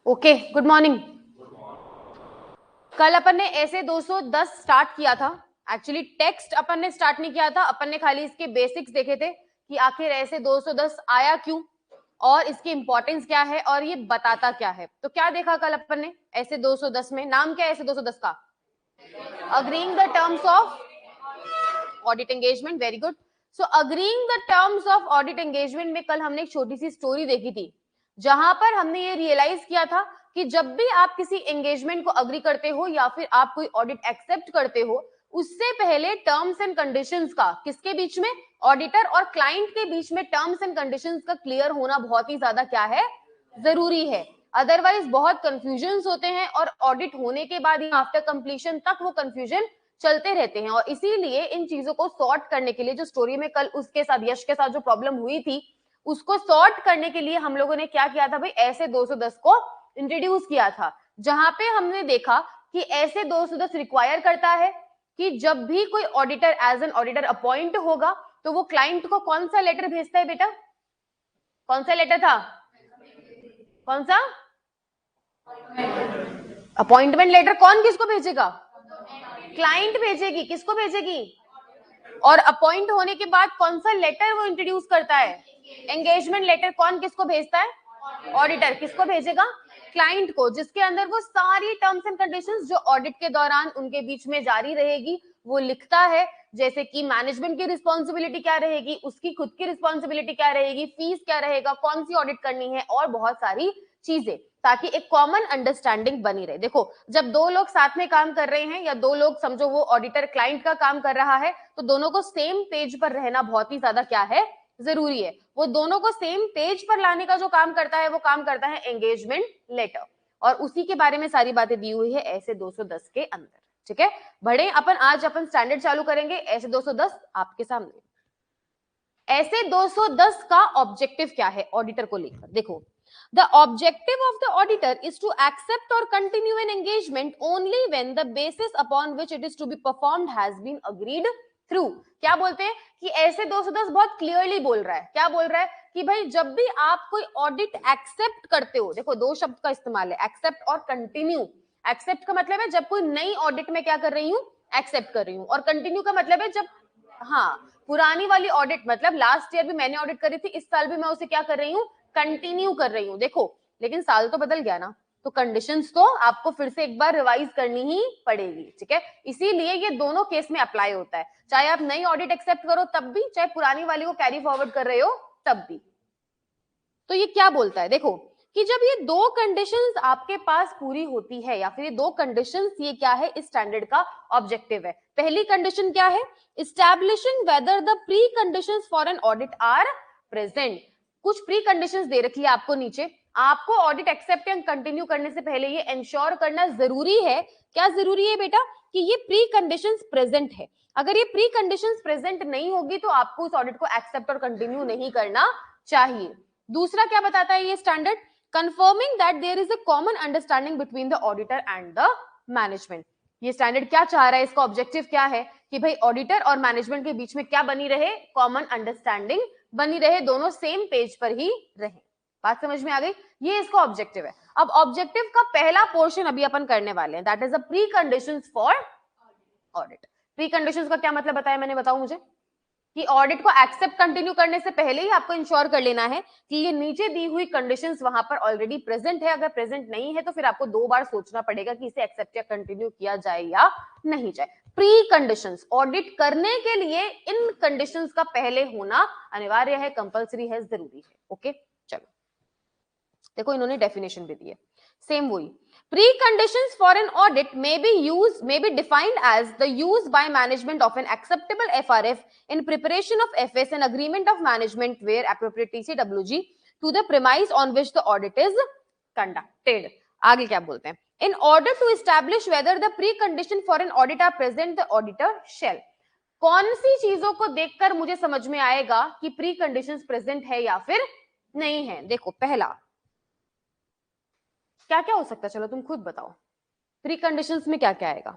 Okay, good morning. कल अपन ने ऐसे 210 स्टार्ट किया था। एक्चुअली टेक्स्ट अपन ने स्टार्ट नहीं किया था, अपन ने खाली इसके बेसिक्स देखे थे कि आखिर ऐसे 210 आया क्यों और इसकी इंपॉर्टेंस क्या है और ये बताता क्या है। तो क्या देखा कल अपन ने ऐसे 210 में? नाम क्या है ऐसे 210 का? Agreeing the terms of audit engagement. Very good. So agreeing the terms of audit engagement में कल हमने एक छोटी सी स्टोरी देखी थी, जहां पर हमने ये रियलाइज किया था कि जब भी आप किसी एंगेजमेंट को अग्री करते हो या फिर आप कोई ऑडिट एक्सेप्ट करते हो, उससे पहले टर्म्स एंड कंडीशंस का किसके बीच में, ऑडिटर और क्लाइंट के बीच में टर्म्स एंड कंडीशंस का क्लियर होना बहुत ही ज्यादा क्या है, जरूरी है। अदरवाइज बहुत कंफ्यूजन होते हैं और ऑडिट होने के बाद आफ्टर कंप्लीशन तक वो कंफ्यूजन चलते रहते हैं। और इसीलिए इन चीजों को सॉर्ट करने के लिए, जो स्टोरी में कल उसके साथ, यश के साथ जो प्रॉब्लम हुई थी, उसको सॉर्ट करने के लिए हम लोगों ने क्या किया था भाई, ऐसे 210 को इंट्रोड्यूस किया था, जहां पे हमने देखा कि ऐसे 210 रिक्वायर करता है कि जब भी कोई auditor as an auditor appoint होगा तो वो क्लाइंट को कौन सा लेटर भेजता है बेटा? कौन सा लेटर था? कौन सा? Appointment letter. कौन किसको भेजेगा? क्लाइंट भेजेगी। किसको भेजेगी? और अपॉइंट होने के बाद कौन सा लेटर वो इंट्रोड्यूस करता है? Engagement letter. कौन किसको भेजता है? ऑडिटर। किसको भेजेगा? क्लाइंट को, जिसके अंदर वो सारी टर्म्स एंड कंडीशंस जो ऑडिट के दौरान उनके बीच में जारी रहेगी वो लिखता है। जैसे कि मैनेजमेंट की रिस्पॉन्सिबिलिटी क्या रहेगी, उसकी खुद की रिस्पॉन्सिबिलिटी क्या रहेगी, फीस क्या रहेगा, कौन सी ऑडिट करनी है और बहुत सारी चीजें, ताकि एक कॉमन अंडरस्टैंडिंग बनी रहे। देखो, जब दो लोग साथ में काम कर रहे हैं या दो लोग, समझो वो ऑडिटर क्लाइंट का काम कर रहा है, तो दोनों को सेम पेज पर रहना बहुत ही ज्यादा क्या है, जरूरी है। वो दोनों को सेम पेज पर लाने का जो काम करता है वो काम करता है एंगेजमेंट लेटर, और उसी के बारे में सारी बातें दी हुई है ऐसे 210 के अंदर। ठीक है, बड़े अपन आज अपन स्टैंडर्ड चालू करेंगे ऐसे 210 आपके सामने। ऐसे 210 का ऑब्जेक्टिव क्या है ऑडिटर को लेकर? देखो, the objective of the auditor is to accept or continue an engagement only when the basis upon which it is to be performed has been agreed through। क्या बोलते हैं कि ऐसे 210 बहुत क्लियरली बोल रहा है, क्या बोल रहा है कि भाई जब भी आप कोई ऑडिट एक्सेप्ट करते हो, देखो दो शब्द का इस्तेमाल है, एक्सेप्ट और कंटिन्यू। एक्सेप्ट का मतलब है जब कोई नई ऑडिट में क्या कर रही हूं, एक्सेप्ट कर रही हूं, और कंटिन्यू का मतलब है जब, हाँ, पुरानी वाली ऑडिट, मतलब लास्ट ईयर भी मैंने ऑडिट करी थी, इस साल भी मैं उसे क्या कर रही हूँ, कंटिन्यू कर रही हूँ। देखो, लेकिन साल तो बदल गया ना, तो कंडीशंस तो आपको फिर से एक बार रिवाइज करनी ही पड़ेगी। ठीक है, इसीलिए ये दोनों केस में अप्लाई होता है, चाहे आप नई ऑडिट एक्सेप्ट करो तब भी, चाहे पुरानी वाली को कैरी फॉरवर्ड कर रहे हो तब भी। तो ये क्या बोलता है, देखो कि जब ये दो कंडीशंस आपके पास पूरी होती है, या फिर ये दो कंडीशंस, ये क्या है, इस स्टैंडर्ड का ऑब्जेक्टिव है। पहली कंडीशन क्या है, establishing whether the preconditions for an audit are present. कुछ प्री कंडीशंस दे रखी है आपको नीचे, आपको ऑडिट एक्सेप्ट एंड कंटिन्यू करने से पहले ये इंश्योर करना जरूरी है। क्या जरूरी है बेटा? कि ये प्री कंडीशंस प्रेजेंट है। अगर ये प्री कंडीशंस प्रेजेंट नहीं होगी तो आपको उस ऑडिट को एक्सेप्ट और कंटिन्यू नहीं करना चाहिए। दूसरा क्या बताता है ये standard, confirming that there is a common understanding between the auditor and the management. ये स्टैंडर्ड क्या चाह रहा है, इसका ऑब्जेक्टिव क्या है कि भाई ऑडिटर और मैनेजमेंट के बीच में क्या बनी रहे, कॉमन अंडरस्टैंडिंग बनी रहे, दोनों सेम पेज पर ही रहे। बात समझ में आ गई? ये इसका ऑब्जेक्टिव है। अब ऑब्जेक्टिव का पहला पोर्शन अभी अपन करने वाले हैं, that is a pre conditions for audit. Pre conditions का क्या मतलब बताया मैंने, बताओ मुझे। कि ऑडिट को एक्सेप्ट कंटिन्यू करने से पहले ही आपको इंश्योर कर लेना है कि ये नीचे दी हुई कंडीशंस वहां पर ऑलरेडी प्रेजेंट है। अगर प्रेजेंट नहीं है तो फिर आपको दो बार सोचना पड़ेगा कि इसे एक्सेप्ट या कंटिन्यू किया जाए या नहीं जाए। प्री कंडीशंस, ऑडिट करने के लिए इन कंडीशंस का पहले होना अनिवार्य है, कंपल्सरी है, जरूरी है। ओके, चलो देखो इन्होंने डेफिनेशन भी दी है, सेम वही। Preconditions for an audit may be defined as the use by management of an acceptable FRF in preparation of FS and agreement of management where appropriate TCWG to the premise on which the audit is conducted. आगे क्या बोलते हैं, in order to establish whether the precondition for an audit are present, the auditor shall। कौन सी चीजों को देखकर मुझे समझ में आएगा कि प्री कंडीशंस प्रेजेंट है या फिर नहीं है? देखो, पहला क्या क्या हो सकता है, चलो तुम खुद बताओ, प्री कंडीशंस में क्या क्या आएगा?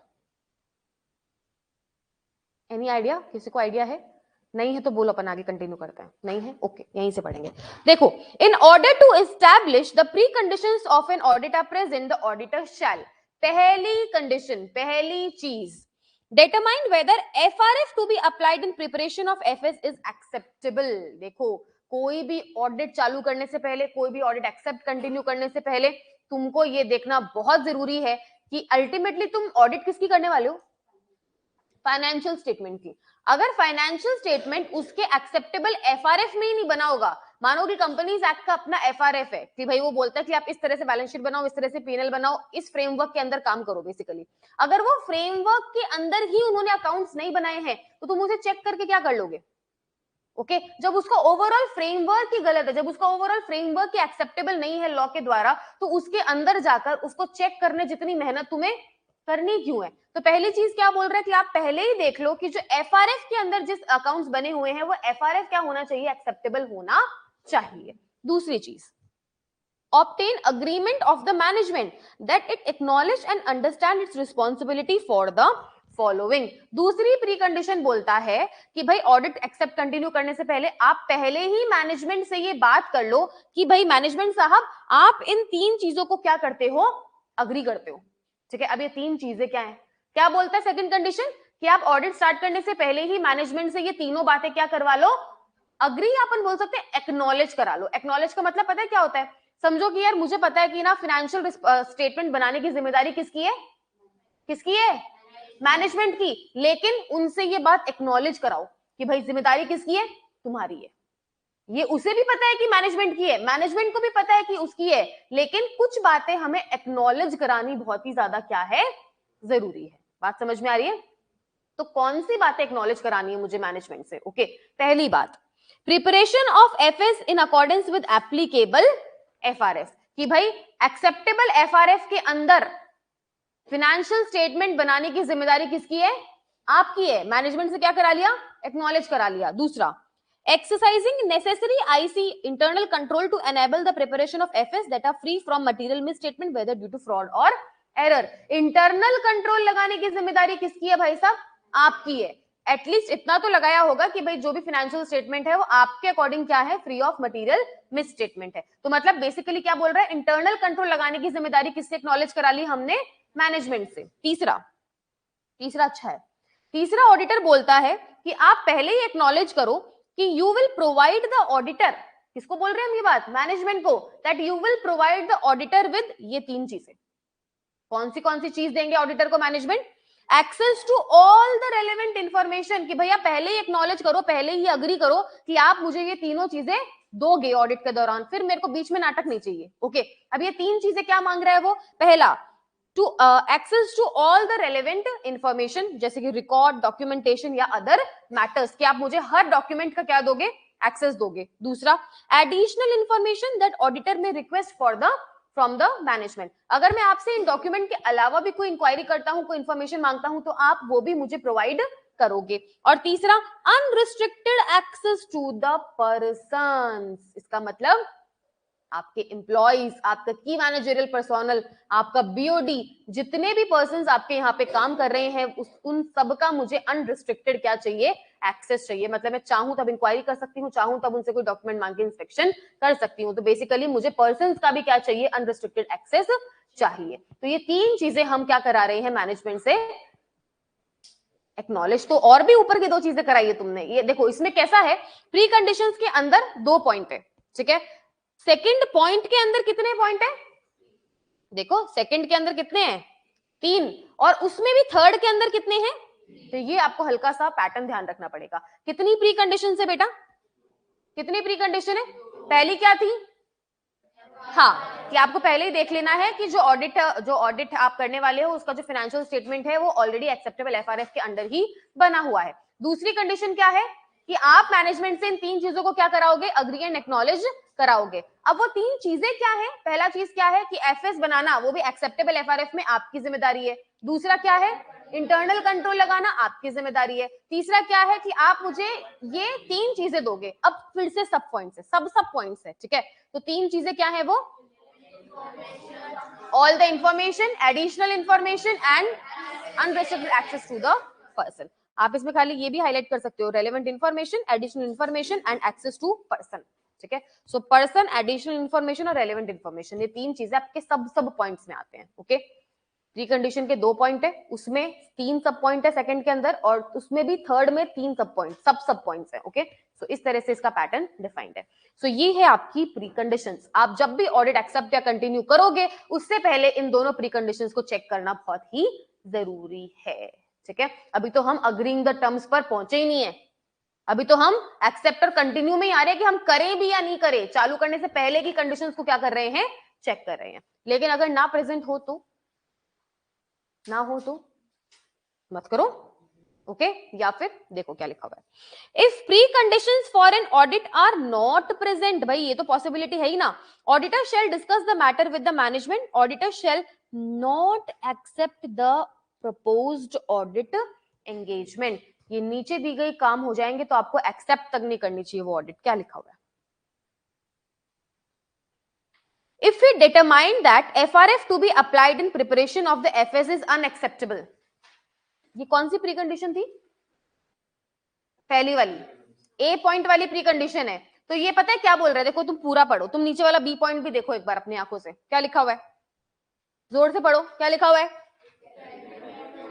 एनी आइडिया, किसी को आइडिया है? नहीं है तो बोलो, अपन आगे कंटिन्यू करते हैं। नहीं है, ओके, यहीं से पढ़ेंगे। देखो, in order to establish the preconditions of an audit are present, the auditor shall, पहली कंडीशन, पहली चीज, determine whether FRF to be applied in preparation of FS is acceptable। देखो, कोई भी ऑडिट चालू करने से पहले, कोई भी ऑडिट एक्सेप्ट कंटिन्यू करने से पहले तुमको ये देखना बहुत जरूरी है कि अल्टीमेटली तुम ऑडिट किसकी करने वाले हो, फाइनेंशियल स्टेटमेंट की। अगर फाइनेंशियल स्टेटमेंट उसके एक्सेप्टेबल एफआरएफ में ही नहीं बना होगा, मानो कि कंपनीज एक्ट का अपना एफआरएफ है कि भाई वो बोलता है कि आप इस तरह से बैलेंस शीट बनाओ, इस तरह से पीएनएल बनाओ, इस फ्रेमवर्क के अंदर काम करो बेसिकली। अगर वो फ्रेमवर्क के अंदर ही उन्होंने अकाउंट्स नहीं बनाए हैं तो तुम उसे चेक करके क्या कर लोगे? ओके, जब उसका ओवरऑल फ्रेमवर्क ही गलत है, जब उसका ओवरऑल फ्रेमवर्क ही एक्सेप्टेबल नहीं है लॉ के द्वारा, तो उसके अंदर जाकर उसको चेक करने जितनी मेहनत तुम्हें करनी क्यों है? तो पहली चीज क्या बोल रहा है कि आप पहले ही देख लो कि जो एफआरएफ के अंदर जिस अकाउंट्स बने हुए हैं वो एफआरएफ क्या होना चाहिए, एक्सेप्टेबल होना चाहिए। दूसरी चीज, obtain agreement of the management that it acknowledge and understand its responsibility for the following। दूसरी प्री कंडीशन बोलता है कि भाई ऑडिट एक्सेप्ट कंटिन्यू करने से पहले आप पहले ही मैनेजमेंट से ये बात कर लो कि भाई मैनेजमेंट साहब, आप इन तीन चीजों को क्या करते हो, अग्री करते हो। ठीक है, अब ये तीन चीजें क्या है, क्या बोलता है सेकंड कंडीशन, कि आप ऑडिट स्टार्ट करने से पहले ही मैनेजमेंट से ये तीनों बातें क्या करवा लो, अग्री, अपन बोल सकते हैं एक्नॉलेज करा लो। एक्नॉलेज का मतलब पता है क्या होता है? समझो कि यार मुझे पता है कि ना फाइनेंशियल स्टेटमेंट बनाने की जिम्मेदारी किसकी है, किसकी है, मैनेजमेंट की, लेकिन उनसे ये बात एक्नॉलेज कराओ कि भाई जिम्मेदारी किसकी है, तुम्हारी है। ये उसे भी पता है कि मैनेजमेंट की है, मैनेजमेंट को भी पता है कि उसकी है, लेकिन कुछ बातें हमें एक्नॉलेज करानी बहुत ही ज्यादा क्या है, जरूरी है। बात समझ में आ रही है? तो कौन सी बातें एक्नॉलेज करानी है मुझे मैनेजमेंट से? ओके, पहली बात, preparation of FS in accordance with applicable FRF, कि भाई एक्सेप्टेबल एफआरएफ के अंदर फाइनेंशियल स्टेटमेंट बनाने की जिम्मेदारी किसकी है, आपकी है। मैनेजमेंट से क्या करा लिया, एक्नॉलेज करा लिया। दूसरा, exercising necessary IC internal control to enable the preparation of FS that are free from material misstatement whether due to fraud or error। Internal control लगाने की जिम्मेदारी किसकी है भाई साहब, आपकी है। एटलीस्ट इतना तो लगाया होगा कि भाई जो भी फाइनेंशियल स्टेटमेंट है वो आपके अकॉर्डिंग क्या है, फ्री ऑफ मटेरियल मिसस्टेटमेंट है। तो मतलब बेसिकली क्या बोल रहा है, इंटरनल कंट्रोल लगाने की जिम्मेदारी किससे एक्नॉलेज करा ली हमने, मैनेजमेंट से। तीसरा अच्छा है, तीसरा ऑडिटर बोलता है कि आप पहले ही एक्नॉलेज करो कि you will provide the auditor, किसको बोल रहे हैं हम ये बात, मैनेजमेंट को, that you will provide the auditor with ये तीन चीजें। कौन सी चीज देंगे ऑडिटर को management, access to all the relevant information, कि भैया पहले ही एक्नॉलेज करो, पहले ही अग्री करो कि आप मुझे ये तीनों चीजें दोगे ऑडिट के दौरान, फिर मेरे को बीच में नाटक नहीं चाहिए। ओके, अब ये तीन चीजें क्या मांग रहा है वो, पहला, to access to all the relevant information, जैसे कि रिकॉर्ड, डॉक्यूमेंटेशन या अदर मैटर्स, कि आप मुझे हर डॉक्यूमेंट का क्या दोगे, एक्सेस दोगे। दूसरा, एडिशनल इंफॉर्मेशन दैट ऑडिटर में request for the from the management, अगर मैं आपसे इन डॉक्यूमेंट के अलावा भी कोई इंक्वायरी करता हूं, कोई इंफॉर्मेशन मांगता हूं, तो आप वो भी मुझे प्रोवाइड करोगे। और तीसरा, unrestricted access to the persons, इसका मतलब आपके एम्प्लॉइज, आपका की मैनेजरियल पर्सोनल, आपका बीओडी, जितने भी पर्सन्स आपके यहाँ पे काम कर रहे हैं उन सबका मुझे अनरिस्ट्रिक्टेड क्या चाहिए, एक्सेस चाहिए। मतलब मैं चाहूं तब इंक्वायरी कर सकती हूँ, चाहूं तब उनसे कोई डॉक्यूमेंट मांग के इंस्पेक्शन कर सकती हूँ। तो बेसिकली मुझे पर्सन्स का भी क्या चाहिए, अनरिस्ट्रिक्टेड एक्सेस चाहिए। तो ये तीन चीजें हम क्या करा रहे हैं मैनेजमेंट से एक्नॉलेज। तो और भी ऊपर की दो चीजें कराई है तुमने, ये देखो इसमें कैसा है, प्री कंडीशंस के अंदर 2 पॉइंट है, ठीक है। सेकंड पॉइंट के अंदर कितने पॉइंट है, देखो सेकंड के अंदर कितने हैं, 3, और उसमें भी थर्ड के अंदर कितने हैं, तो ये आपको हल्का सा पैटर्न ध्यान रखना पड़ेगा। कितनी प्री कंडीशन है बेटा, कितनी प्री कंडीशन है, पहली क्या थी, हाँ, कि आपको पहले ही देख लेना है कि जो ऑडिट आप करने वाले हो उसका जो फाइनेंशियल स्टेटमेंट है वो ऑलरेडी एक्सेप्टेबल एफआरएफ के अंडर ही बना हुआ है। दूसरी कंडीशन क्या है कि आप मैनेजमेंट से इन तीन चीजों को क्या कराओगे, अग्री एंड एक्नॉलेज कराओगे। अब वो तीन चीजें क्या है, पहला चीज क्या है कि एफएस बनाना, वो भी एक्सेप्टेबल एफआरएफ में आपकी जिम्मेदारी है। दूसरा क्या है, इंटरनल कंट्रोल लगाना आपकी जिम्मेदारी है। तीसरा क्या है कि आप मुझे ये तीन चीजें दोगे। अब फिर से सब पॉइंट्स है, सब पॉइंट्स है, ठीक है। तो तीन चीजें क्या है वो, all the information, additional information and unrestricted access to the person. आप इसमें खाली ये भी हाईलाइट कर सकते हो, relevant information, additional information and access to person, ठीक है। सो पर्सन, एडिशनल इन्फॉर्मेशन और रेलेवेंट इन्फॉर्मेशन, ये तीन चीजें आपके सब पॉइंट्स में आते हैं, ओके। प्रीकंडीशन के 2 पॉइंट है, उसमें 3 सब पॉइंट है सेकंड के अंदर, और उसमें भी थर्ड में 3 सब पॉइंट, सब पॉइंट्स है, ओके। सो इस तरह से इसका पैटर्न डिफाइंड है। सो ये है आपकी प्रीकंडीशंस। आप जब भी ऑडिट एक्सेप्ट या कंटिन्यू करोगे उससे पहले इन दोनों प्रीकंडीशंस को चेक करना बहुत ही जरूरी है, ठीक है। अभी तो हम अग्रीइंग द टर्म्स पर पहुंचे ही नहीं है, अभी तो हम एक्सेप्ट और कंटिन्यू में ही आ रहे हैं कि हम करें भी या नहीं करें, चालू करने से पहले की कंडीशंस को क्या कर रहे हैं, चेक कर रहे हैं। लेकिन अगर ना प्रेजेंट हो तो, ना हो तो मत करो, ओके। या फिर देखो क्या लिखा हुआ है, if preconditions for an audit are not present, भाई ये तो पॉसिबिलिटी है ही ना, auditor shall discuss the matter with the management, auditor shall not accept the proposed audit engagement. ये नीचे दी गई काम हो जाएंगे तो आपको एक्सेप्ट तक नहीं करनी चाहिए वो ऑडिट, क्या लिखा हुआ है, if we determine that FRF to be applied in preparation of the FS is unacceptable, ये कौन सी प्रीकंडीशन थी, पहली वाली ए पॉइंट वाली प्रीकंडीशन है। तो ये पता है क्या बोल रहे हैं, देखो तुम पूरा पढ़ो, तुम नीचे वाला बी पॉइंट भी देखो एक बार अपनी आंखों से, क्या लिखा हुआ है, जोर से पढ़ो, क्या लिखा हुआ है,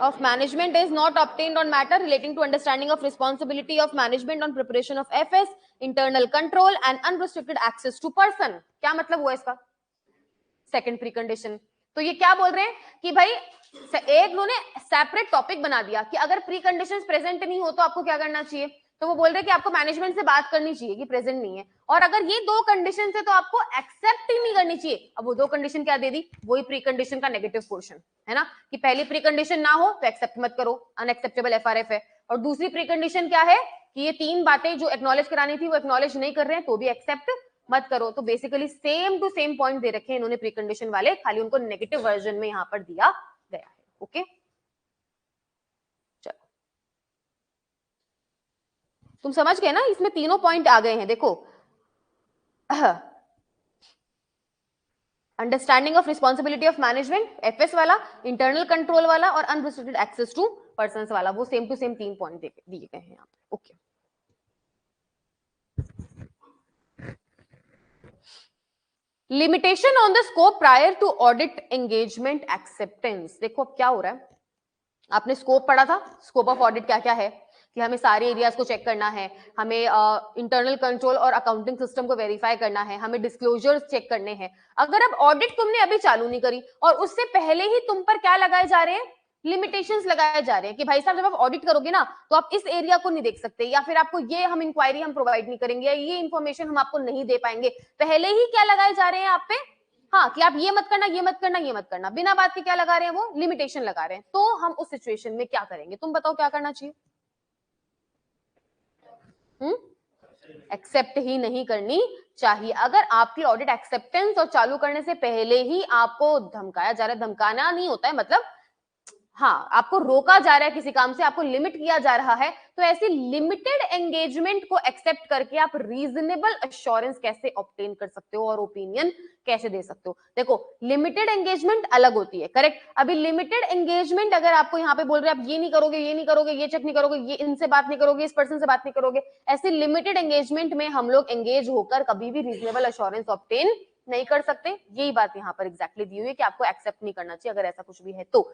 of management is not obtained on matter relating to understanding of responsibility of management on preparation of FS, internal control and unrestricted access to person। क्या मतलब हुआ इसका, सेकंड प्रीकंडीशन। तो ये क्या बोल रहे हैं कि भाई एक उन्होंने सेपरेट टॉपिक बना दिया कि अगर प्रीकंडीशंस प्रेजेंट नहीं हो तो आपको क्या करना चाहिए, तो वो बोल रहे हैं कि आपको मैनेजमेंट से बात करनी चाहिए कि प्रेजेंट नहीं है, और अगर ये दो कंडीशन है तो आपको एक्सेप्ट ही नहीं करनी चाहिए। अब वो दो कंडीशन क्या दे दी, वही प्रीकंडीशन का नेगेटिव पोर्शन है ना, कि पहली प्रीकंडीशन ना हो तो एक्सेप्ट मत करो, अनएक्सेप्टेबल एफआरएफ है, और दूसरी प्रीकंडीशन क्या है कि ये तीन बातें जो एक्नॉलेज करानी थी वो एक्नॉलेज नहीं कर रहे हैं तो भी एक्सेप्ट मत करो। तो basically same to same point दे रखे हैं इन्होंने प्रीकंडीशन वाले, खाली उनको नेगेटिव वर्जन में यहां पर दिया गया है, ओके। चलो तुम समझ गए ना, इसमें तीनों पॉइंट आ गए हैं, देखो understanding of responsibility of management FS वाला, इंटरनल कंट्रोल वाला और अनरिस्ट्रिक्टेड एक्सेस टू पर्संस वाला, वो सेम टू सेम 3 पॉइंट दिए गए हैं यहाँ पे, okay. Limitation on the scope prior to audit engagement acceptance. देखो अब क्या हो रहा है, आपने स्कोप पढ़ा था, स्कोप ऑफ ऑडिट क्या क्या है, कि हमें सारे एरियाज को चेक करना है, हमें इंटरनल कंट्रोल और अकाउंटिंग सिस्टम को वेरीफाई करना है, हमें डिस्क्लोजर्स चेक करने हैं। अगर अब ऑडिट तुमने अभी चालू नहीं करी और उससे पहले ही तुम पर क्या लगाए जा रहे हैं, लिमिटेशंस लगाए जा रहे हैं कि भाई साहब जब आप ऑडिट करोगे ना तो आप इस एरिया को नहीं देख सकते, या फिर आपको ये हम इंक्वायरी हम प्रोवाइड नहीं करेंगे, या ये इन्फॉर्मेशन हम आपको नहीं दे पाएंगे। पहले ही क्या लगाए जा रहे हैं आप पे, हाँ, कि आप ये मत करना, ये मत करना, ये मत करना, बिना बात के क्या लगा रहे हैं, वो लिमिटेशन लगा रहे हैं। तो हम उस सिचुएशन में क्या करेंगे, तुम बताओ क्या करना चाहिए, एक्सेप्ट ही नहीं करनी चाहिए। अगर आपकी ऑडिट एक्सेप्टेंस और चालू करने से पहले ही आपको धमकाया जा रहा है, धमकाना नहीं होता है मतलब, हाँ, आपको रोका जा रहा है किसी काम से, आपको लिमिट किया जा रहा है, तो ऐसी लिमिटेड एंगेजमेंट को एक्सेप्ट करके आप रीजनेबल अश्योरेंस कैसे ऑब्टेन कर सकते हो और ओपिनियन कैसे दे सकते हो। देखो लिमिटेड एंगेजमेंट अलग होती है, करेक्ट। अभी लिमिटेड एंगेजमेंट अगर आपको यहाँ पे बोल रहे हैं आप ये नहीं करोगे, ये नहीं करोगे, ये चेक नहीं करोगे, ये इनसे बात नहीं करोगे, इस पर्सन से बात नहीं करोगे, ऐसी लिमिटेड एंगेजमेंट में हम लोग एंगेज होकर कभी भी रीजनेबल अश्योरेंस ऑब्टेन नहीं कर सकते। यही बात यहाँ पर एग्जैक्टली दी हुई है कि आपको एक्सेप्ट नहीं करना चाहिए अगर ऐसा कुछ भी है तो,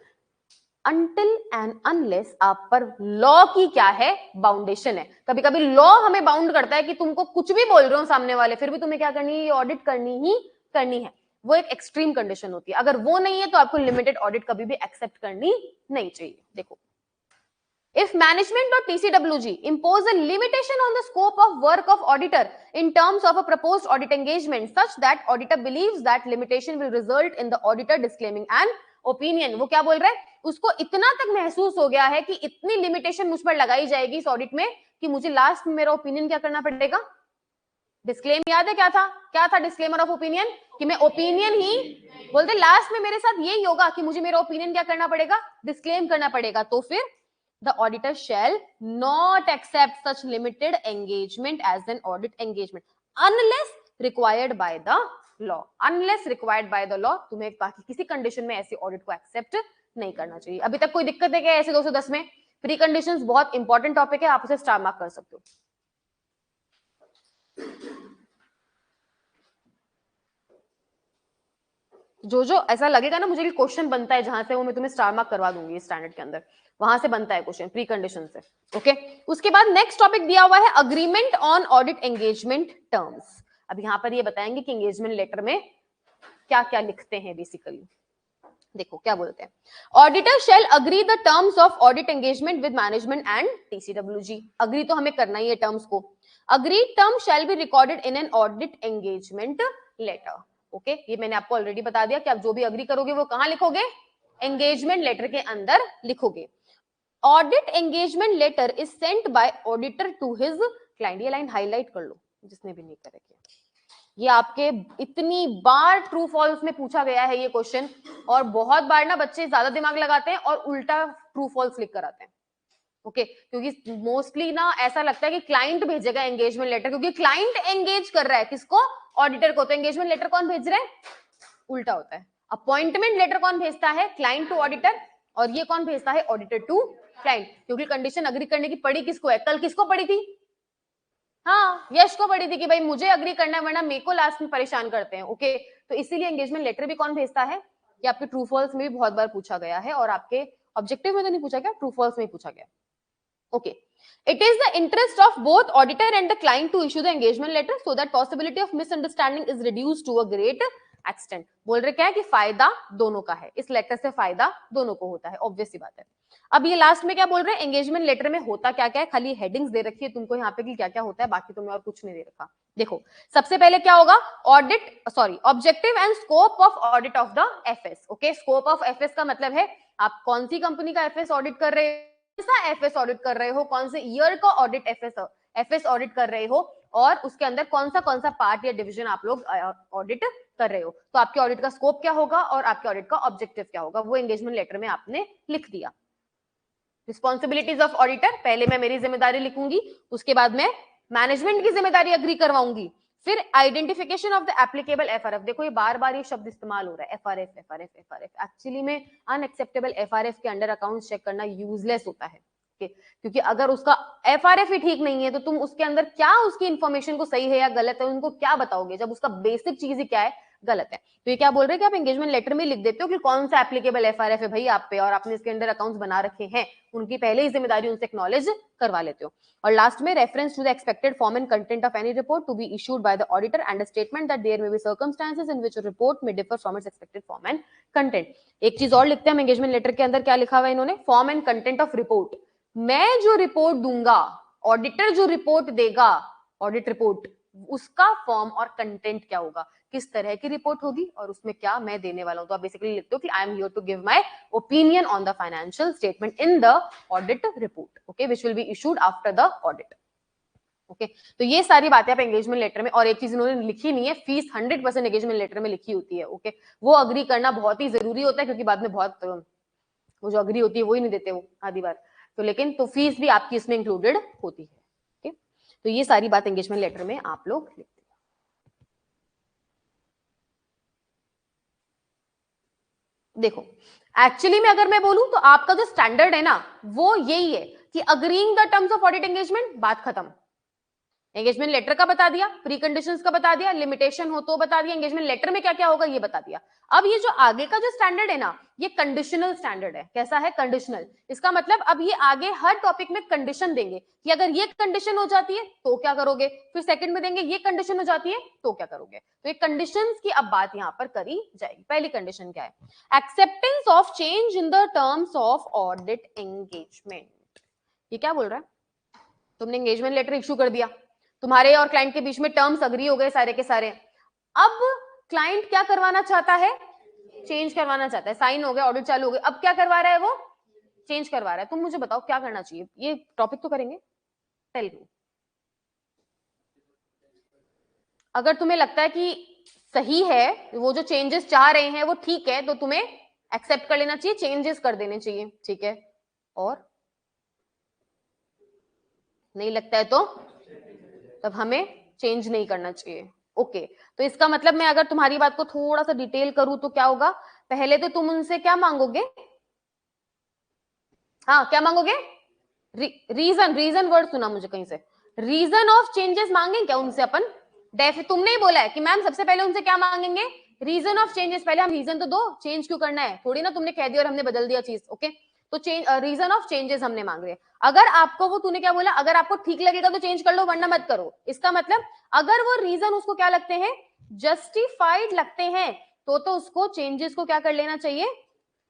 अनटिल एंड अनलेस आप पर लॉ की क्या है, बाउंडेशन है। कभी कभी लॉ हमें बाउंड करता है कि तुमको कुछ भी बोल रहे हो सामने वाले, फिर भी तुम्हें क्या करनी है, ये ऑडिट करनी ही करनी है। वो एक एक्सट्रीम कंडीशन होती है, अगर वो नहीं है तो आपको लिमिटेड ऑडिट कभी भी एक्सेप्ट करनी नहीं चाहिए। देखो, if management or TCWG impose a limitation on the scope of work of auditor in terms of a proposed audit engagement such that auditor believes that limitation will result in the auditor disclaiming an opinion, वो क्या बोल रहा है, उसको इतना तक महसूस हो गया है कि इतनी लिमिटेशन मुझ पर लगाई जाएगी इस ऑडिट में कि मुझे लास्ट में मेरा ओपिनियन क्या करना पड़ेगा, डिस्क्लेम याद है क्या था डिस्क्लेमर ऑफ ओपिनियन, कि मैं ओपिनियन ही बोलते, लास्ट में मेरे साथ यही होगा कि मुझे मेरा ओपिनियन क्या करना पड़ेगा, डिस्क्लेम करना पड़ेगा। तो फिर the auditor shall not accept such limited engagement as an audit engagement unless required by the law, unless required by the law। तुम्हें बाकी किसी कंडीशन में ऐसी ऑडिट को एक्सेप्ट नहीं करना चाहिए। अभी तक कोई दिक्कत है क्या ऐसे 210 में, प्री कंडीशंस बहुत इंपॉर्टेंट टॉपिक है, आप उसे स्टार मार्क कर सकते हो। जो ऐसा लगेगा ना मुझे कि क्वेश्चन बनता है जहां से, वो मैं तुम्हें स्टार मार्क करवा दूंगी स्टैंडर्ड के अंदर, वहां से बनता है क्वेश्चन प्री कंडीशन से। ओके, उसके बाद नेक्स्ट टॉपिक दिया हुआ है agreement on audit engagement terms. अब यहां पर ये बताएंगे कि एंगेजमेंट लेटर में क्या क्या लिखते हैं बेसिकली। देखो क्या बोलते हैं, auditor shall agree the terms of audit engagement with management and TCWG. Agree तो हमें करना ही है टर्म्स को। Agree term shall be recorded in an audit engagement letter. Okay, ये मैंने आपको ऑलरेडी बता दिया कि आप जो भी अग्री करोगे वो कहां लिखोगे, एंगेजमेंट लेटर के अंदर लिखोगे। Audit engagement letter is sent by auditor to his client. ये लाइन हाईलाइट कर लो जिसने भी नहीं करे, ये आपके इतनी बार ट्रू फॉल्स में पूछा गया है ये क्वेश्चन, और बहुत बार ना बच्चे ज्यादा दिमाग लगाते हैं और उल्टा ट्रू फॉल्स लिख कर आते हैं। ओके, क्योंकि मोस्टली ना ऐसा लगता है कि क्लाइंट भेजेगा एंगेजमेंट लेटर, क्योंकि क्लाइंट एंगेज कर रहा है किसको, ऑडिटर को, तो एंगेजमेंट लेटर कौन भेज रहा है, उल्टा होता है। अपॉइंटमेंट लेटर कौन भेजता है, क्लाइंट टू ऑडिटर, और ये कौन भेजता है, ऑडिटर टू क्लाइंट। क्योंकि कंडीशन अग्री करने की पड़ी किसको है, कल किसको पड़ी थी, हाँ यश को पड़ी थी कि भाई मुझे अग्री करना है वरना मेरे को लास्ट में परेशान करते हैं। ओके, तो इसीलिए एंगेजमेंट लेटर भी कौन भेजता है, ये आपके ट्रू फॉल्स में भी बहुत बार पूछा गया है, और आपके ऑब्जेक्टिव में तो नहीं पूछा गया, ट्रू फॉल्स में ही पूछा गया। Okay. It is the interest of both auditor and the client to issue the engagement letter so that possibility of misunderstanding is reduced to a great extent. बोल रहे क्या है कि फायदा दोनों का है, इस लेटर से फायदा दोनों को होता है, ऑब्वियस सी बात है। अब ये लास्ट में क्या बोल रहे हैं, एंगेजमेंट लेटर में होता क्या क्या है, खाली हेडिंग्स दे रखी है तुमको यहाँ पे कि क्या क्या होता है, बाकी तुम्हें और कुछ नहीं दे रखा। देखो सबसे पहले क्या होगा, objective and scope of audit of the FS. Okay, scope of FS का मतलब है आप कौन सी कंपनी का एफएस ऑडिट कर रहे हैं, एफएस ऑडिट कर रहे हो, कौन से ईयर का ऑडिट एफएस ऑडिट कर रहे हो, और उसके अंदर कौन सा पार्ट या डिवीजन आप लोग ऑडिट कर रहे हो। तो आपके ऑडिट का स्कोप क्या होगा और आपके ऑडिट का ऑब्जेक्टिव क्या होगा, वो एंगेजमेंट लेटर में आपने लिख दिया। रिस्पॉन्सिबिलिटीज ऑफ ऑडिटर, पहले मैं मेरी जिम्मेदारी लिखूंगी, उसके बाद मैं मैनेजमेंट की जिम्मेदारी अग्री करवाऊंगी, फिर identification of the applicable FRF. देखो ये बार बार ये शब्द इस्तेमाल हो रहा है, एफआरएफ एफआरएफ एफआरएफ। एक्चुअली में अनएक्सेप्टेबल एफआरएफ के अंडर अकाउंट चेक करना यूजलेस होता है, क्योंकि अगर उसका एफआरएफ ही ठीक नहीं है तो तुम उसके अंदर क्या उसकी इंफॉर्मेशन को सही है या गलत है उनको क्या बताओगे, जब उसका बेसिक चीज ही क्या है, गलत है। तो ये क्या बोल रहे हैं कि आप एंगेजमेंट लेटर में लिख देते हो कि कौन सा एप्लीकेबल एफआरएफ है भाई आप पे, और आपने इसके अंडर अकाउंट्स बना रखे हैं, उनकी पहले ही जिम्मेदारी उनसे एक्नॉलेज करवा लेते हो। और लास्ट में reference to the expected form and content of any report to be issued by the auditor and a statement that there may be circumstances in which a report may differ from its expected form and content. एक चीज और लिखते हैं हम engagement letter के अंदर, क्या लिखा हुआ है इन्होंने, form and content of report. मैं जो रिपोर्ट दूंगा, ऑडिटर जो रिपोर्ट देगा, ऑडिट रिपोर्ट, उसका फॉर्म और कंटेंट क्या होगा, किस तरह की रिपोर्ट होगी और उसमें क्या मैं देने वाला हूं। तो आप बेसिकली लिखते हो कि I am here to give my opinion on the financial statement in the audit report, okay, which will be issued after the audit. Okay, तो ये सारी बातें आप एंगेजमेंट लेटर में, और एक चीज इन्होंने लिखी नहीं है, फीस 100% एंगेजमेंट लेटर में लिखी होती है। ओके, वो अग्री करना बहुत ही जरूरी होता है, क्योंकि बाद में बहुत वो जो अग्री होती है वो ही नहीं देते वो आधी बार, तो लेकिन तो फीस भी आपकी इसमें इंक्लूडेड होती है। ओके, तो ये सारी बात एंगेजमेंट लेटर में आप लोग लिखते हैं। देखो एक्चुअली में अगर मैं बोलूं तो आपका जो स्टैंडर्ड है ना वो यही है कि agreeing the terms of audit engagement, बात खत्म। एंगेजमेंट लेटर का बता दिया, प्री कंडीशंस का बता दिया, लिमिटेशन हो तो बता दिया, एंगेजमेंट लेटर में क्या क्या होगा ये बता दिया। अब ये जो आगे का जो स्टैंडर्ड है ना, ये कंडीशनल स्टैंडर्ड है। कैसा है, कंडीशनल। इसका मतलब अब ये आगे हर टॉपिक में कंडीशन देंगे कि अगर ये कंडीशन हो जाती है तो क्या करोगे, फिर सेकंड में देंगे ये कंडीशन हो जाती है तो क्या करोगे। तो ये कंडीशंस की अब बात यहां पर करी जाएगी। पहली कंडीशन क्या है, acceptance of change in the terms of audit engagement. ये क्या बोल रहा है, तुमने एंगेजमेंट लेटर इश्यू कर दिया, तुम्हारे और क्लाइंट के बीच में टर्म्स अग्री हो गए सारे के सारे। अब क्लाइंट क्या करवाना चाहता है, चेंज करवाना चाहता है, साइन हो गया, ऑडिट चालू हो गया, अब क्या करवा रहा है वो, चेंज करवा रहा है। तुम मुझे बताओ क्या करना चाहिए, ये टॉपिक तो करेंगे, टेल मी। अगर तुम्हें लगता है कि सही है, वो जो चेंजेस चाह रहे हैं वो ठीक है, तो तुम्हें एक्सेप्ट कर लेना चाहिए, चेंजेस कर देने चाहिए, ठीक है। और नहीं लगता है तो तब हमें चेंज नहीं करना चाहिए। ओके, तो इसका मतलब मैं अगर तुम्हारी बात को थोड़ा सा डिटेल करूं तो क्या होगा, पहले तो तुम उनसे क्या मांगोगे, हाँ क्या मांगोगे, रीजन वर्ड सुना मुझे कहीं से, रीजन ऑफ चेंजेस मांगे क्या उनसे अपन? तुमने ही बोला है कि मैम सबसे पहले उनसे क्या मांगेंगे, रीजन ऑफ चेंजेस। पहले हम रीजन तो दो, चेंज क्यों करना है, थोड़ी ना तुमने कह दिया और हमने बदल दिया चीज। ओके, तो रीजन ऑफ चेंजेस हमने मांग रहे। अगर आपको वो, तूने क्या बोला, अगर आपको ठीक लगेगा तो चेंज कर लो वरना मत करो। इसका मतलब अगर वो रीजन उसको क्या लगते हैं, जस्टिफाइड लगते हैं, तो उसको चेंजेस को क्या कर लेना चाहिए,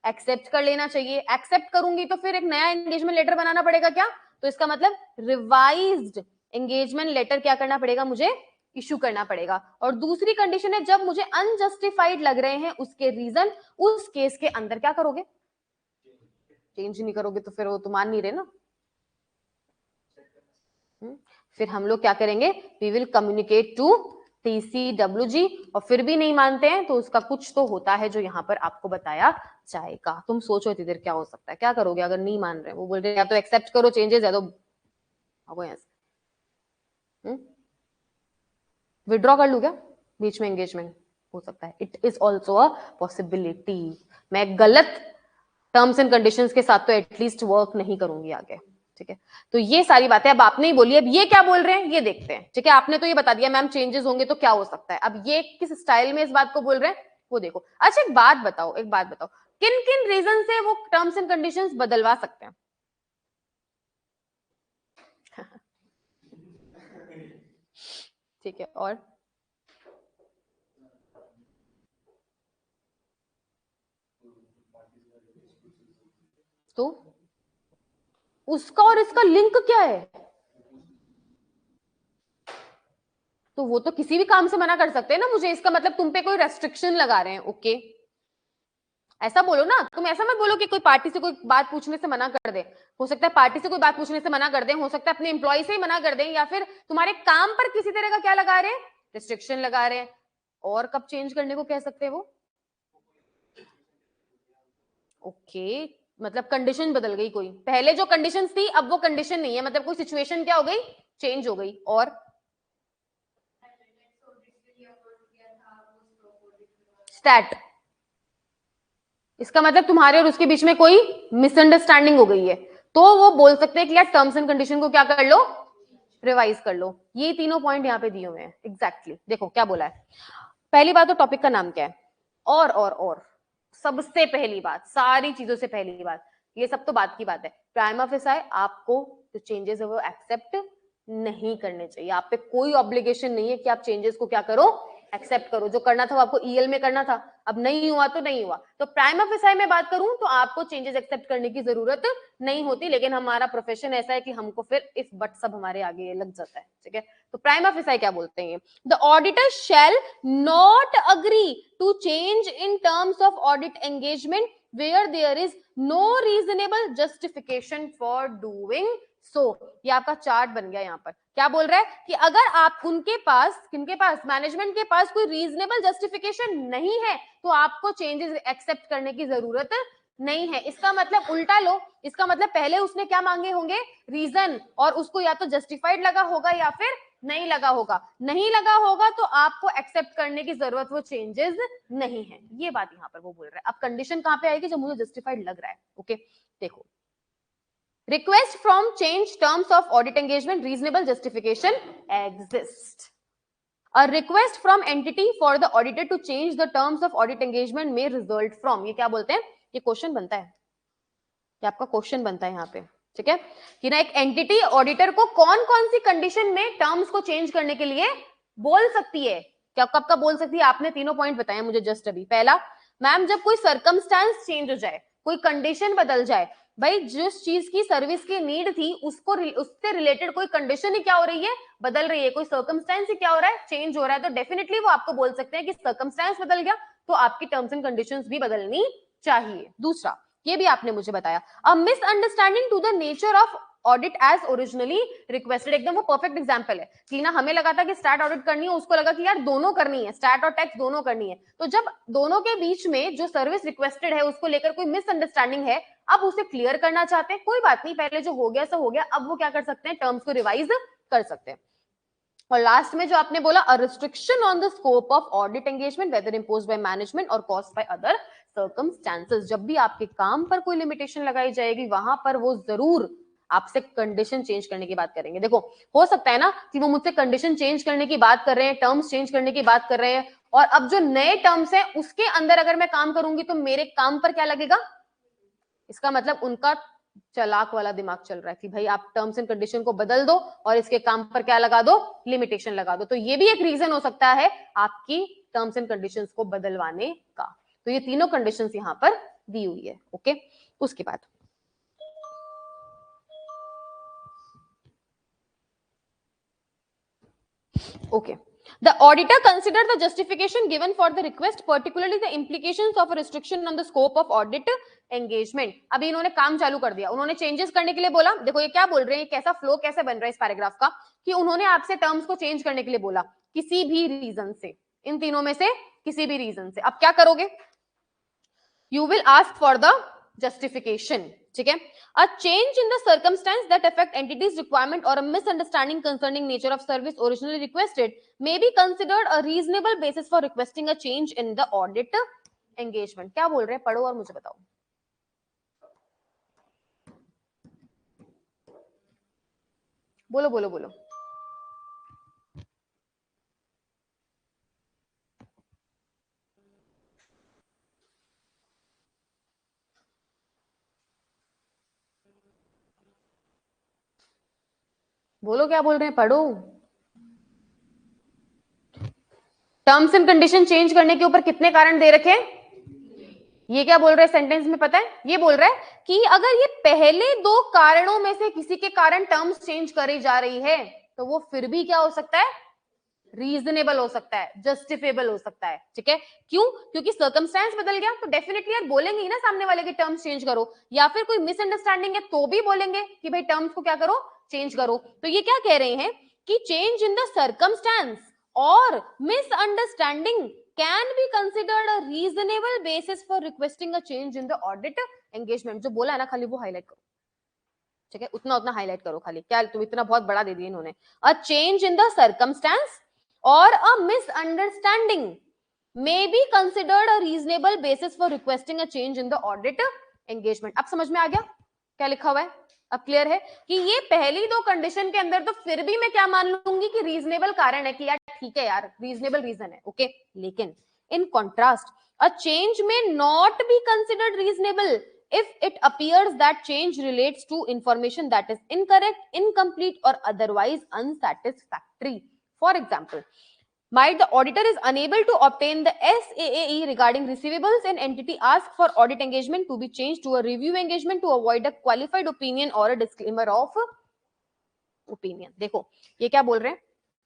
एक्सेप्ट कर लेना चाहिए। एक्सेप्ट करूंगी तो फिर एक नया एंगेजमेंट लेटर बनाना पड़ेगा क्या, तो इसका मतलब रिवाइज्ड एंगेजमेंट लेटर क्या करना पड़ेगा मुझे, इशू करना पड़ेगा। और दूसरी कंडीशन है जब मुझे अनजस्टिफाइड लग रहे हैं उसके रीजन, उस केस के अंदर क्या करोगे, चेंज नहीं करोगे तो फिर वो तो मान नहीं रहे ना। फिर हम लोग क्या करेंगे, we will communicate to TCWG, और फिर भी नहीं मानते हैं तो उसका कुछ तो होता है जो यहाँ पर आपको बताया जाएगा। तुम सोचो इतनी देर क्या हो सकता है, क्या करोगे अगर नहीं मान रहे, वो बोल रहे या तो एक्सेप्ट करो चेंजेस या तो विड्रॉ कर लू क्या बीच में, एंगेजमेंट हो सकता है, it is also a possibility. मैं गलत टर्म्स एंड कंडीशंस के साथ तो एटलीस्ट वर्क नहीं करूंगी आगे। ठीक है, तो ये सारी बातें अब आपने ही बोली, अब ये क्या बोल रहे हैं ये देखते हैं। ठीक है, आपने तो ये बता दिया मैम चेंजेस होंगे तो क्या हो सकता है, अब ये किस स्टाइल में इस बात को बोल रहे हैं वो देखो। अच्छा एक बात बताओ, किन किन रीजन से वो टर्म्स एंड कंडीशंस बदलवा सकते हैं? ठीक है, और तो उसका और इसका लिंक क्या है, तो वो तो किसी भी काम से मना कर सकते हैं ना मुझे, इसका मतलब तुम पे कोई रेस्ट्रिक्शन लगा रहे हैं। ओके, ऐसा बोलो ना, तुम ऐसा मत बोलो कि कोई पार्टी से कोई बात पूछने से मना कर दे। हो सकता है पार्टी से कोई बात पूछने से मना कर दे, हो सकता है अपने एम्प्लॉय से ही मना कर दे, या फिर तुम्हारे काम पर किसी तरह का क्या लगा रहे हैं, रिस्ट्रिक्शन लगा रहे हैं। और कब चेंज करने को कह सकते हैं वो? ओके, मतलब कंडीशन बदल गई कोई, पहले जो कंडीशंस थी अब वो कंडीशन नहीं है, मतलब कोई सिचुएशन क्या हो गई, चेंज हो गई। और स्टैट, इसका मतलब तुम्हारे और उसके बीच में कोई मिसअंडरस्टैंडिंग हो गई है, तो वो बोल सकते हैं कि यार टर्म्स एंड कंडीशन को क्या कर लो, रिवाइज कर लो। ये तीनों पॉइंट यहाँ पे दिए हुए हैं एग्जैक्टली। देखो क्या बोला है, पहली बात तो टॉपिक का नाम क्या है, और सबसे पहली बात, सारी चीजों से पहली बात, ये सब तो बात की बात है, प्राइमा फेसाई आपको जो चेंजेस है वो एक्सेप्ट नहीं करने चाहिए। आप पे कोई ऑब्लिगेशन नहीं है कि आप चेंजेस को क्या करो, एक्सेप्ट करो। जो करना था वो आपको ईएल में करना था, अब नहीं हुआ तो नहीं हुआ। तो प्राइमा फेसाई में बात करूं तो आपको चेंजेस एक्सेप्ट करने की जरूरत नहीं होती, लेकिन हमारा प्रोफेशन ऐसा है कि हमको फिर इफ बट सब हमारे आगे लग जाता है। ठीक है, तो प्राइमा फेसाई क्या बोलते हैं, the auditor shall not agree to change in terms of audit engagement where there is no reasonable justification for doing so. ये आपका चार्ट बन गया। यहाँ पर क्या बोल रहा है कि अगर आप उनके पास, किनके पास, मैनेजमेंट के पास कोई रीजनेबल जस्टिफिकेशन नहीं है तो आपको चेंजेस एक्सेप्ट करने की जरूरत नहीं है। इसका मतलब उल्टा लो, इसका मतलब पहले उसने क्या मांगे होंगे, रीजन, और उसको या तो जस्टिफाइड लगा होगा या फिर नहीं लगा होगा। नहीं लगा होगा तो आपको एक्सेप्ट करने की जरूरत वो चेंजेस नहीं है। ये बात यहाँ पर वो बोल रहा है। अब कंडीशन कहां पे आएगी, जब मुझे जस्टिफाइड लग रहा है। ओके, देखो, request from change terms of audit engagement, reasonable justification exists. A request from entity for the auditor to change the terms of audit engagement may result from, ये क्या बोलते हैं, ये क्वेश्चन बनता है, ये आपका क्वेश्चन बनता है यहाँ पे। ठीक है, कि ना एक एंटिटी ऑडिटर को कौन कौन सी कंडीशन में टर्म्स को चेंज करने के लिए बोल सकती है, क्या कब कब बोल सकती है। आपने तीनों पॉइंट बताए मुझे जस्ट अभी। पहला, मैम जब कोई सर्कमस्टांस चेंज हो जाए, कोई कंडीशन बदल जाए, भाई जिस चीज की सर्विस की नीड थी उसको उससे रिलेटेड कोई कंडीशन ही क्या हो रही है, बदल रही है, कोई सर्कमस्टांस ही क्या हो रहा है, चेंज हो रहा है, तो डेफिनेटली वो आपको बोल सकते हैं कि सर्कमस्टांस बदल गया तो आपकी टर्म्स एंड कंडीशंस भी बदलनी चाहिए। दूसरा, ये भी आपने मुझे बताया, a misunderstanding to the nature of audit as originally requested. एकदम वो परफेक्ट एग्जांपल है कि ना हमें लगा था कि स्टैट ऑडिट करनी है, उसको लगा कि यार दोनों करनी है, स्टैट और टैक्स दोनों करनी है। तो जब दोनों के बीच में जो सर्विस रिक्वेस्टेड है उसको लेकर कोई मिसअंडरस्टैंडिंग है, अब उसे क्लियर करना चाहते हैं, कोई बात नहीं, पहले जो हो गया सो हो गया, अब वो क्या कर सकते हैं, टर्म्स को रिवाइज कर सकते हैं। और लास्ट में जो आपने बोला, a restriction on the scope of audit engagement whether imposed by management और कॉज्ड बाय अदर सर्कमस्टेंसेस। जब भी आपके काम पर कोई लिमिटेशन लगाई जाएगी वहां पर वो जरूर आपसे कंडीशन चेंज करने की बात करेंगे। देखो हो सकता है ना कि वो मुझसे कंडीशन चेंज करने की बात कर रहे हैं, टर्म्स चेंज करने की बात कर रहे हैं, और अब जो नए टर्म्स हैं उसके अंदर अगर मैं काम करूंगी तो मेरे काम पर क्या लगेगा, इसका मतलब उनका चालाक वाला दिमाग चल रहा है कि भाई आप टर्म्स एंड कंडीशन को बदल दो और इसके काम पर क्या लगा दो, लिमिटेशन लगा दो। तो ये भी एक रीजन हो सकता है आपकी टर्म्स एंड कंडीशंस को बदलवाने का। तो ये तीनों कंडीशंस यहां पर दी हुई है। ओके, उसके बाद okay, the auditor considered the justification given for the request, particularly the implications of a restriction on the scope of audit engagement। अभी इन्होंने काम चालू कर दिया, उन्होंने चेंजेस करने के लिए बोला। देखो ये क्या बोल रहे हैं, कैसा फ्लो कैसे बन रहा है इस पैराग्राफ का, कि उन्होंने आपसे टर्म्स को चेंज करने के लिए बोला किसी भी रीजन से, इन तीनों में से किसी भी रीजन से। अब क्या करोगे, you will ask for the justification। ठीक है, a change in the circumstance that affect entity's requirement or a misunderstanding concerning nature of service originally requested may be considered a reasonable basis for requesting a change in the audit engagement। क्या बोल रहे हैं, पढ़ो और मुझे बताओ। बोलो बोलो बोलो। बोलो क्या बोल रहे हैं, पढ़ो। टर्म्स एंड कंडीशन चेंज करने के ऊपर कितने कारण दे रखे हैं, ये क्या बोल रहे हैं सेंटेंस में पता है, ये बोल रहा है कि अगर ये पहले दो कारणों में से किसी के कारण टर्म्स चेंज करी जा रही है तो वो फिर भी क्या हो सकता है, रीजनेबल हो सकता है, जस्टिफेबल हो सकता है। ठीक है, क्यों, क्योंकि सर्कमस्टेंस बदल गया तो डेफिनेटली यार बोलेंगे ही ना सामने वाले के टर्म्स चेंज करो, या फिर कोई मिसअंडरस्टैंडिंग है तो भी बोलेंगे कि भाई टर्म्स को क्या करो, चेंज करो। तो ये क्या कह रहे हैं कि चेंज इन द सर्कमस्टेंस और misunderstanding can be considered a reasonable basis for requesting a change in the audit engagement. जो बोला है ना खाली वो हाईलाइट करो। ठीक है, उतना उतना हाईलाइट करो खाली, क्या तुम इतना बहुत बड़ा दे दिया इन्होंने। A change in the circumstance or a misunderstanding may be considered a reasonable basis for requesting a change in the audit engagement। अब समझ में आ गया क्या लिखा हुआ है, अब क्लियर है कि ये पहली दो कंडीशन के अंदर तो फिर भी मैं क्या मान लूंगी कि रीजनेबल कारण है, कि यार ठीक है यार रीजनेबल रीजन है। ओके, लेकिन in contrast a change may not be considered reasonable if it appears that change relates to information that is incorrect, incomplete or otherwise unsatisfactory। For example, might the auditor is unable to obtain the SAAE regarding receivables and entity ask for audit engagement to be changed to a review engagement to avoid a qualified opinion or a disclaimer of opinion। देखो ये क्या बोल रहे हैं,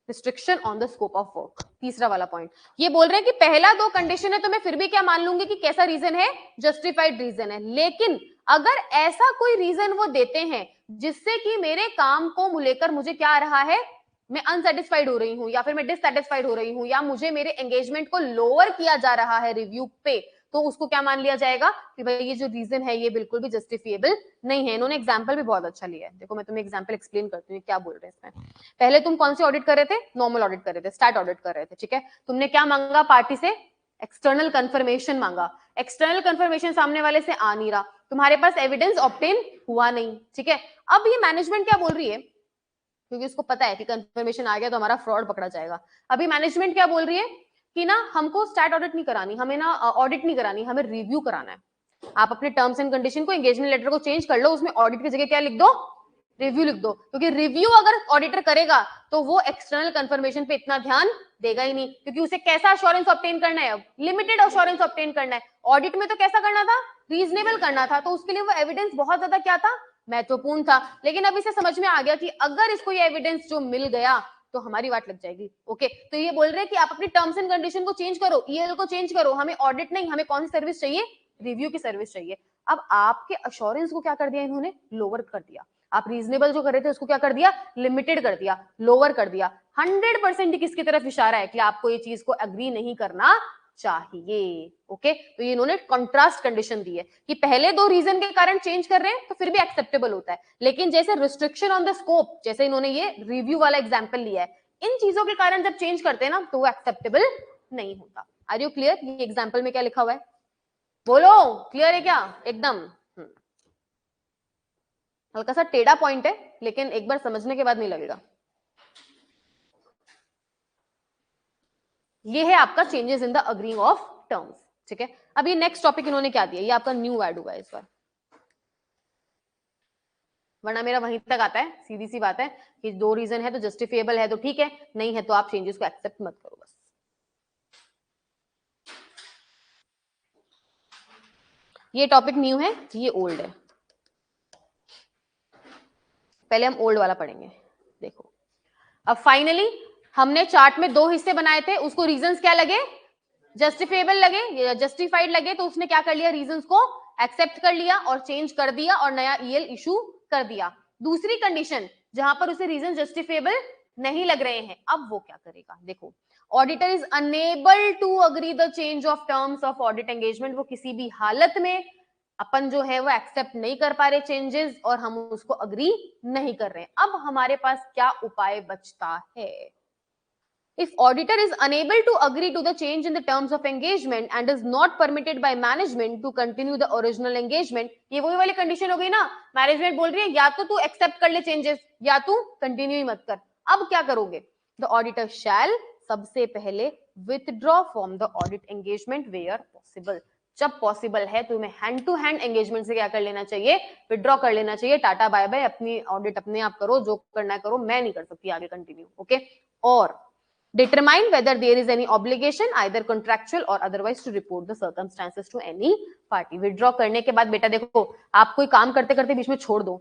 restriction on the scope of work, तीसरा वाला point. ये बोल रहे हैं कि पहला दो कंडीशन है तो मैं फिर भी क्या मान लूंगी कि कैसा रीजन है, जस्टिफाइड रीजन है। लेकिन अगर ऐसा कोई रीजन वो देते हैं जिससे कि मेरे काम को लेकर मुझे क्या आ रहा है, मैं अनसेटिस्फाइड हो रही हूं या फिर मैं डिससेटिस्फाइड हो रही हूं या मुझे मेरे एंगेजमेंट को लोअर किया जा रहा है रिव्यू पे, तो उसको क्या मान लिया जाएगा कि भाई ये जो रीजन है ये बिल्कुल भी जस्टिफिएबल नहीं है। इन्होंने एग्जांपल भी बहुत अच्छा लिया है। देखो मैं तुम्हें एग्जांपल एक्सप्लेन करती हूँ क्या बोल रहे हैं इसमें। पहले तुम कौन सी ऑडिट कर रहे थे, नॉर्मल ऑडिट कर रहे थे, स्टैट ऑडिट कर रहे थे। ठीक है, तुमने क्या मांगा पार्टी से, एक्सटर्नल कंफर्मेशन मांगा। एक्सटर्नल कंफर्मेशन सामने वाले से आ नहीं रहा, तुम्हारे पास एविडेंस ऑब्टेन हुआ नहीं। ठीक है, अब ये मैनेजमेंट क्या बोल रही है, क्योंकि उसको पता है कि कंफर्मेशन आ गया तो हमारा फ्रॉड पकड़ा जाएगा। अभी मैनेजमेंट क्या बोल रही है कि ना हमको स्टैट ऑडिट नहीं करानी, हमें ना ऑडिट नहीं करानी, हमें रिव्यू कराना है। आप अपने टर्म्स एंड कंडीशन को, एंगेजमेंट लेटर को चेंज कर लो, उसमें ऑडिट की जगह क्या लिख दो, रिव्यू लिख दो। क्योंकि रिव्यू अगर ऑडिटर करेगा तो वो एक्सटर्नल कंफर्मेशन पे इतना ध्यान देगा ही नहीं, क्योंकि उसे कैसा अश्योरेंस ऑब्टेन करना है, लिमिटेड अश्योरेंस ऑब्टेन करना है। ऑडिट में तो कैसा करना था, रीजनेबल करना था, तो उसके लिए वो एविडेंस बहुत ज्यादा क्या था, महत्वपूर्ण था। लेकिन अब इसे समझ में आ गया कि अगर इसको ये एविडेंस जो मिल गया तो हमारी वाट लग जाएगी। ओके, तो ये बोल रहे हैं कि आप अपनी टर्म्स एंड कंडीशन को चेंज करो, ईएल को चेंज करो, हमें ऑडिट नहीं, हमें कौन सी सर्विस चाहिए, रिव्यू की सर्विस चाहिए। अब आपके अश्योरेंस को क्या कर दिया इन्होंने, लोअर कर दिया। आप रीजनेबल जो कर रहे थे उसको क्या कर दिया, लिमिटेड कर दिया, लोअर कर दिया। 100% किसकी तरफ इशारा है कि आपको ये चीज को एग्री नहीं करना चाहिए। ओके, तो ये इन्होंने कंट्रास्ट कंडीशन दी है कि पहले दो रीजन के कारण चेंज कर रहे हैं तो फिर भी एक्सेप्टेबल होता है, लेकिन जैसे रिस्ट्रिक्शन ऑन द स्कोप, जैसे इन्होंने ये रिव्यू वाला एग्जांपल लिया है, इन चीजों के कारण जब चेंज करते हैं ना तो वो एक्सेप्टेबल नहीं होता। आर यू क्लियर, ये एग्जांपल में क्या लिखा हुआ है, बोलो क्लियर है क्या एकदम। हल्का सा टेढ़ा पॉइंट है, लेकिन एक बार समझने के बाद नहीं लगेगा। ये है आपका changes in the agreeing of terms, ठीक है। अब ये नेक्स्ट टॉपिक इन्होंने क्या दिया, ये आपका न्यू ऐड हुआ है इस बार, वरना मेरा वहीं तक आता है। सीधी सी बात है कि 2 रीजन है तो जस्टिफिएबल है तो ठीक है, नहीं है तो आप चेंजेस को एक्सेप्ट मत करो बस। ये टॉपिक न्यू है, ये ओल्ड है। पहले हम ओल्ड वाला पढ़ेंगे। देखो अब फाइनली हमने चार्ट में 2 हिस्से बनाए थे, उसको रीजंस क्या लगे, जस्टिफिएबल लगे, जस्टिफाइड लगे, तो उसने क्या कर लिया, रीजंस को एक्सेप्ट कर लिया और चेंज कर दिया और नया ईएल इशू कर दिया। दूसरी कंडीशन जहां पर उसे रीजन जस्टिफिएबल नहीं लग रहे हैं, अब वो क्या करेगा, देखो auditor is unable to agree the change of terms of audit engagement. वो किसी भी हालत में अपन जो है वो एक्सेप्ट नहीं कर पा रहे चेंजेस और हम उसको अग्री नहीं कर रहे हैं। अब हमारे पास क्या उपाय बचता है, if auditor is unable to agree to the change in the terms of engagement and is not permitted by management to continue the original engagement, ये वही वाली कंडीशन हो गई ना, मैनेजमेंट बोल रही है या तो तू एक्सेप्ट कर ले चेंजेस या तू कंटिन्यू ही मत कर। अब क्या करोगे, द ऑडिटर शैल सबसे पहले withdraw from the audit engagement where possible. जब पॉसिबल है तो तुम्हें हैंड टू हैंड एंगेजमेंट से क्या कर लेना चाहिए, विथड्रॉ कर लेना चाहिए। टाटा बाय बाय, अपनी ऑडिट अपने आप करो, जो करना है करो, मैं नहीं कर सकती आगे कंटिन्यू, ओके। और determine whether there is any obligation either contractual or otherwise to report the circumstances to any party। withdraw करने के बाद बेटा देखो, आप कोई काम करते करते बीच में छोड़ दो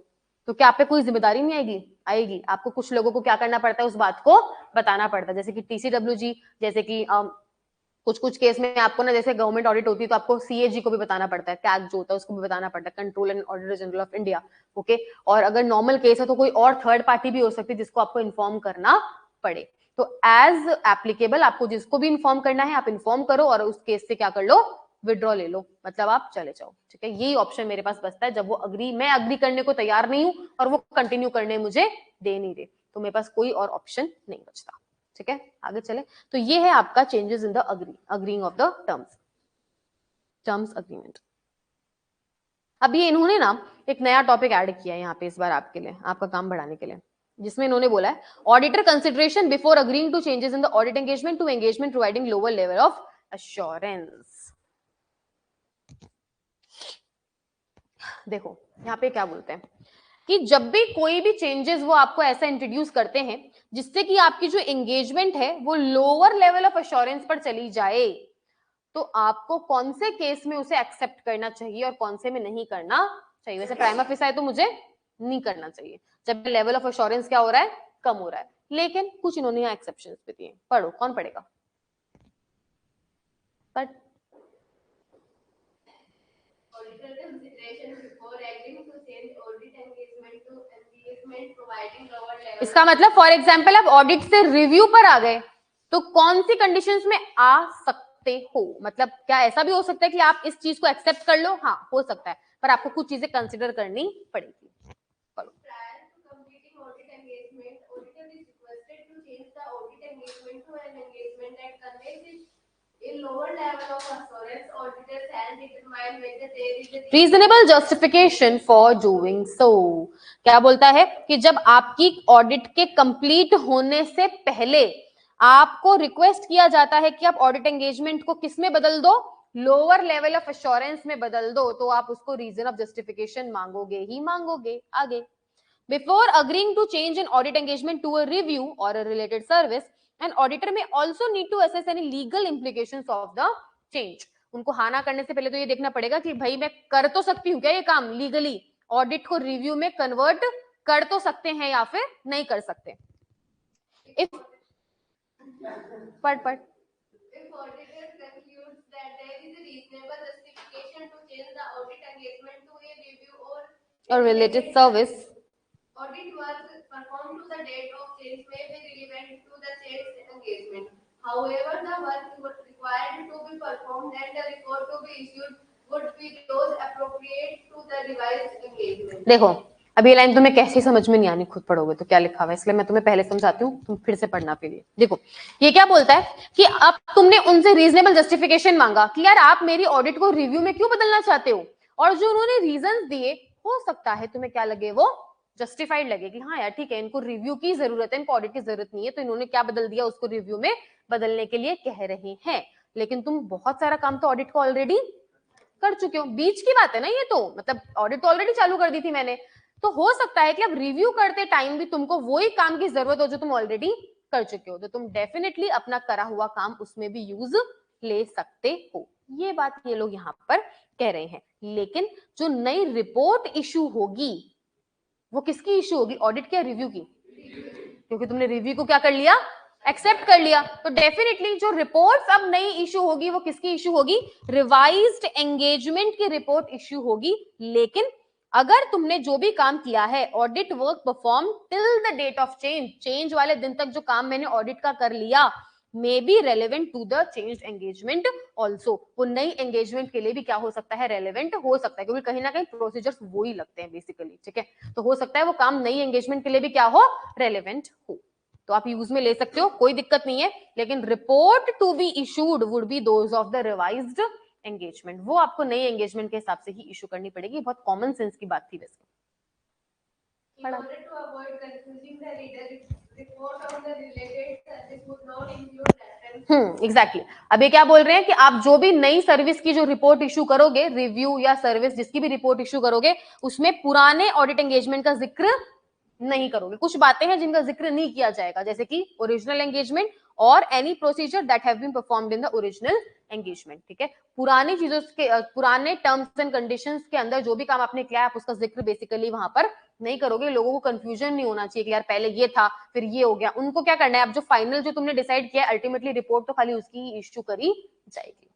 तो क्या आप पे कोई जिम्मेदारी नहीं आएगी, आएगी। आपको कुछ लोगों को क्या करना पड़ता है, उस बात को बताना पड़ता है, जैसे कि TCWG, जैसे कि कुछ कुछ केस में आपको ना, जैसे गवर्नमेंट ऑडिट होती है तो आपको CAG को भी बताना पड़ता है, कैग जो होता है उसको भी बताना पड़ता है, control and auditor general of India, okay. और अगर नॉर्मल केस है तो कोई और थर्ड पार्टी भी हो सकती है जिसको आपको इन्फॉर्म करना पड़े। तो एज एप्लीकेबल आपको जिसको भी इन्फॉर्म करना है आप इन्फॉर्म करो और उस केस से क्या कर लो, विड्रॉ ले लो, मतलब आप चले जाओ, ठीक है। यही ऑप्शन मेरे पास बचता है जब वो मैं अग्री करने को तैयार नहीं हूं और वो कंटिन्यू करने मुझे दे नहीं रहे, तो मेरे पास कोई और ऑप्शन नहीं बचता, ठीक है। आगे चले, तो ये है आपका changes in the agreeing of the terms agreement. अब ये इन्होंने ना एक नया टॉपिक ऐड किया है यहाँ पे इस बार आपके लिए, आपका काम बढ़ाने के लिए, जिसमें इन्होंने बोला है auditor consideration before agreeing to changes in the audit engagement to engagement providing lower level of assurance. देखो यहाँ पे क्या बोलते हैं कि जब भी कोई भी चेंजेस वो आपको ऐसा इंट्रोड्यूस करते हैं जिससे कि आपकी जो एंगेजमेंट है वो लोअर लेवल ऑफ अश्योरेंस पर चली जाए, तो आपको कौन से केस में उसे एक्सेप्ट करना चाहिए और कौन से में नहीं करना चाहिए। वैसे प्राइमा फेसा है तो मुझे नहीं करना चाहिए जब लेवल ऑफ अश्योरेंस क्या हो रहा है, कम हो रहा है, लेकिन कुछ इन्होंने यहाँ एक्सेप्शंस भी दिए। पढ़ो, कौन पढ़ेगा, बट इसका मतलब फॉर एग्जाम्पल आप ऑडिट से रिव्यू पर आ गए तो कौन सी कंडीशंस में आ सकते हो, मतलब क्या ऐसा भी हो सकता है कि आप इस चीज को एक्सेप्ट कर लो, हाँ हो सकता है, पर आपको कुछ चीजें कंसिडर करनी पड़ेगी। पढ़ो, रीजनेबल जस्टिफिकेशन फॉर डूइंग सो। क्या बोलता है कि जब आपकी ऑडिट के कंप्लीट होने से पहले आपको रिक्वेस्ट किया जाता है कि आप ऑडिट एंगेजमेंट को किस में बदल दो, लोअर लेवल ऑफ एश्योरेंस में बदल दो, तो आप उसको रीजन ऑफ जस्टिफिकेशन मांगोगे ही मांगोगे। आगे, before agreeing to change in audit engagement to a review or a related service, an auditor may also need to assess any legal implications of the change. उनको हाना करने से पहले तो ये देखना पड़ेगा कि भाई मैं कर तो सकती हूँ क्या ये काम लीगली, ऑडिट को रिव्यू में कन्वर्ट कर तो सकते हैं या फिर नहीं कर सकते। इफ पढ़ or related service, audit work performed to the date of change may be relevant to the change engagement. However, the work required to be performed and the report to be issued would be those appropriate to the revised engagement. देखो अभी ये line तुम्हें कैसे समझ में नहीं आनी, खुद पढ़ोगे तो क्या लिखा हुआ है, इसलिए मैं तुम्हें पहले समझाती हूँ, तुम फिर से पढ़ना फिर। देखो ये क्या बोलता है कि अब तुमने उनसे रीजनेबल जस्टिफिकेशन मांगा कि यार आप मेरी ऑडिट को रिव्यू में क्यों बदलना चाहते हो, और जो उन्होंने रीजंस दिए हो सकता है तुम्हें क्या लगे वो जस्टिफाइड लगे कि हाँ यार ठीक है, इनको रिव्यू की जरूरत है, इनको ऑडिट की जरूरत नहीं है, तो इन्होंने क्या बदल दिया, उसको रिव्यू में बदलने के लिए कह रहे हैं। लेकिन तुम बहुत सारा काम तो ऑडिट को ऑलरेडी कर चुके हो, बीच की बात है ना ये, तो मतलब ऑडिट तो ऑलरेडी चालू कर दी थी मैंने, तो हो सकता है कि अब रिव्यू करते टाइम भी तुमको वही काम की जरूरत हो जो तुम ऑलरेडी कर चुके हो, तो तुम डेफिनेटली अपना करा हुआ काम उसमें भी यूज ले सकते हो। ये बात ये लोग यहाँ पर कह रहे हैं। लेकिन जो नई रिपोर्ट इशू होगी वो किसकी इशू होगी, ऑडिट की या रिव्यू की? क्योंकि तुमने रिव्यू को क्या कर लिया, एक्सेप्ट कर लिया, तो डेफिनेटली जो रिपोर्ट्स अब नई इशू होगी वो किसकी इशू होगी, रिवाइज्ड एंगेजमेंट की रिपोर्ट इशू होगी। लेकिन अगर तुमने जो भी काम किया है, audit work perform till the date of change, change वाले दिन तक जो काम मैंने ऑडिट का कर लिया, may be relevant to the change engagement also, वो नई एंगेजमेंट के लिए भी क्या हो सकता है, रेलेवेंट हो सकता है, क्योंकि कहीं ना कहीं प्रोसीजर्स वो ही लगते हैं बेसिकली, ठीक है। तो हो सकता है वो काम नई एंगेजमेंट के लिए भी क्या हो, रेलेवेंट हो, तो आप यूज में ले सकते हो, कोई दिक्कत नहीं है। लेकिन report to be issued would be those of the revised engagement, वो आपको नई एंगेजमेंट के हिसाब से ही इशू करनी पड़ेगी। बहुत कॉमन सेंस की बात थी वैसे। एग्जैक्टली। अब ये क्या बोल रहे हैं कि आप जो भी नई सर्विस की जो रिपोर्ट इशू करोगे, रिव्यू या सर्विस जिसकी भी रिपोर्ट इशू करोगे, उसमें पुराने ऑडिट एंगेजमेंट का जिक्र नहीं करोगे। कुछ बातें हैं जिनका जिक्र नहीं किया जाएगा, जैसे कि ओरिजिनल एंगेजमेंट और any procedure that have been performed in the original engagement, ठीक है। पुरानी चीजों के, पुराने टर्म्स एंड कंडीशंस के अंदर जो भी काम आपने किया है, आप उसका जिक्र बेसिकली वहां पर नहीं करोगे। लोगों को कंफ्यूजन नहीं होना चाहिए कि यार पहले ये था फिर ये हो गया। उनको क्या करना है, अब जो फाइनल जो तुमने डिसाइड किया है, अल्टीमेटली रिपोर्ट तो खाली उसकी इश्यू करी जाएगी।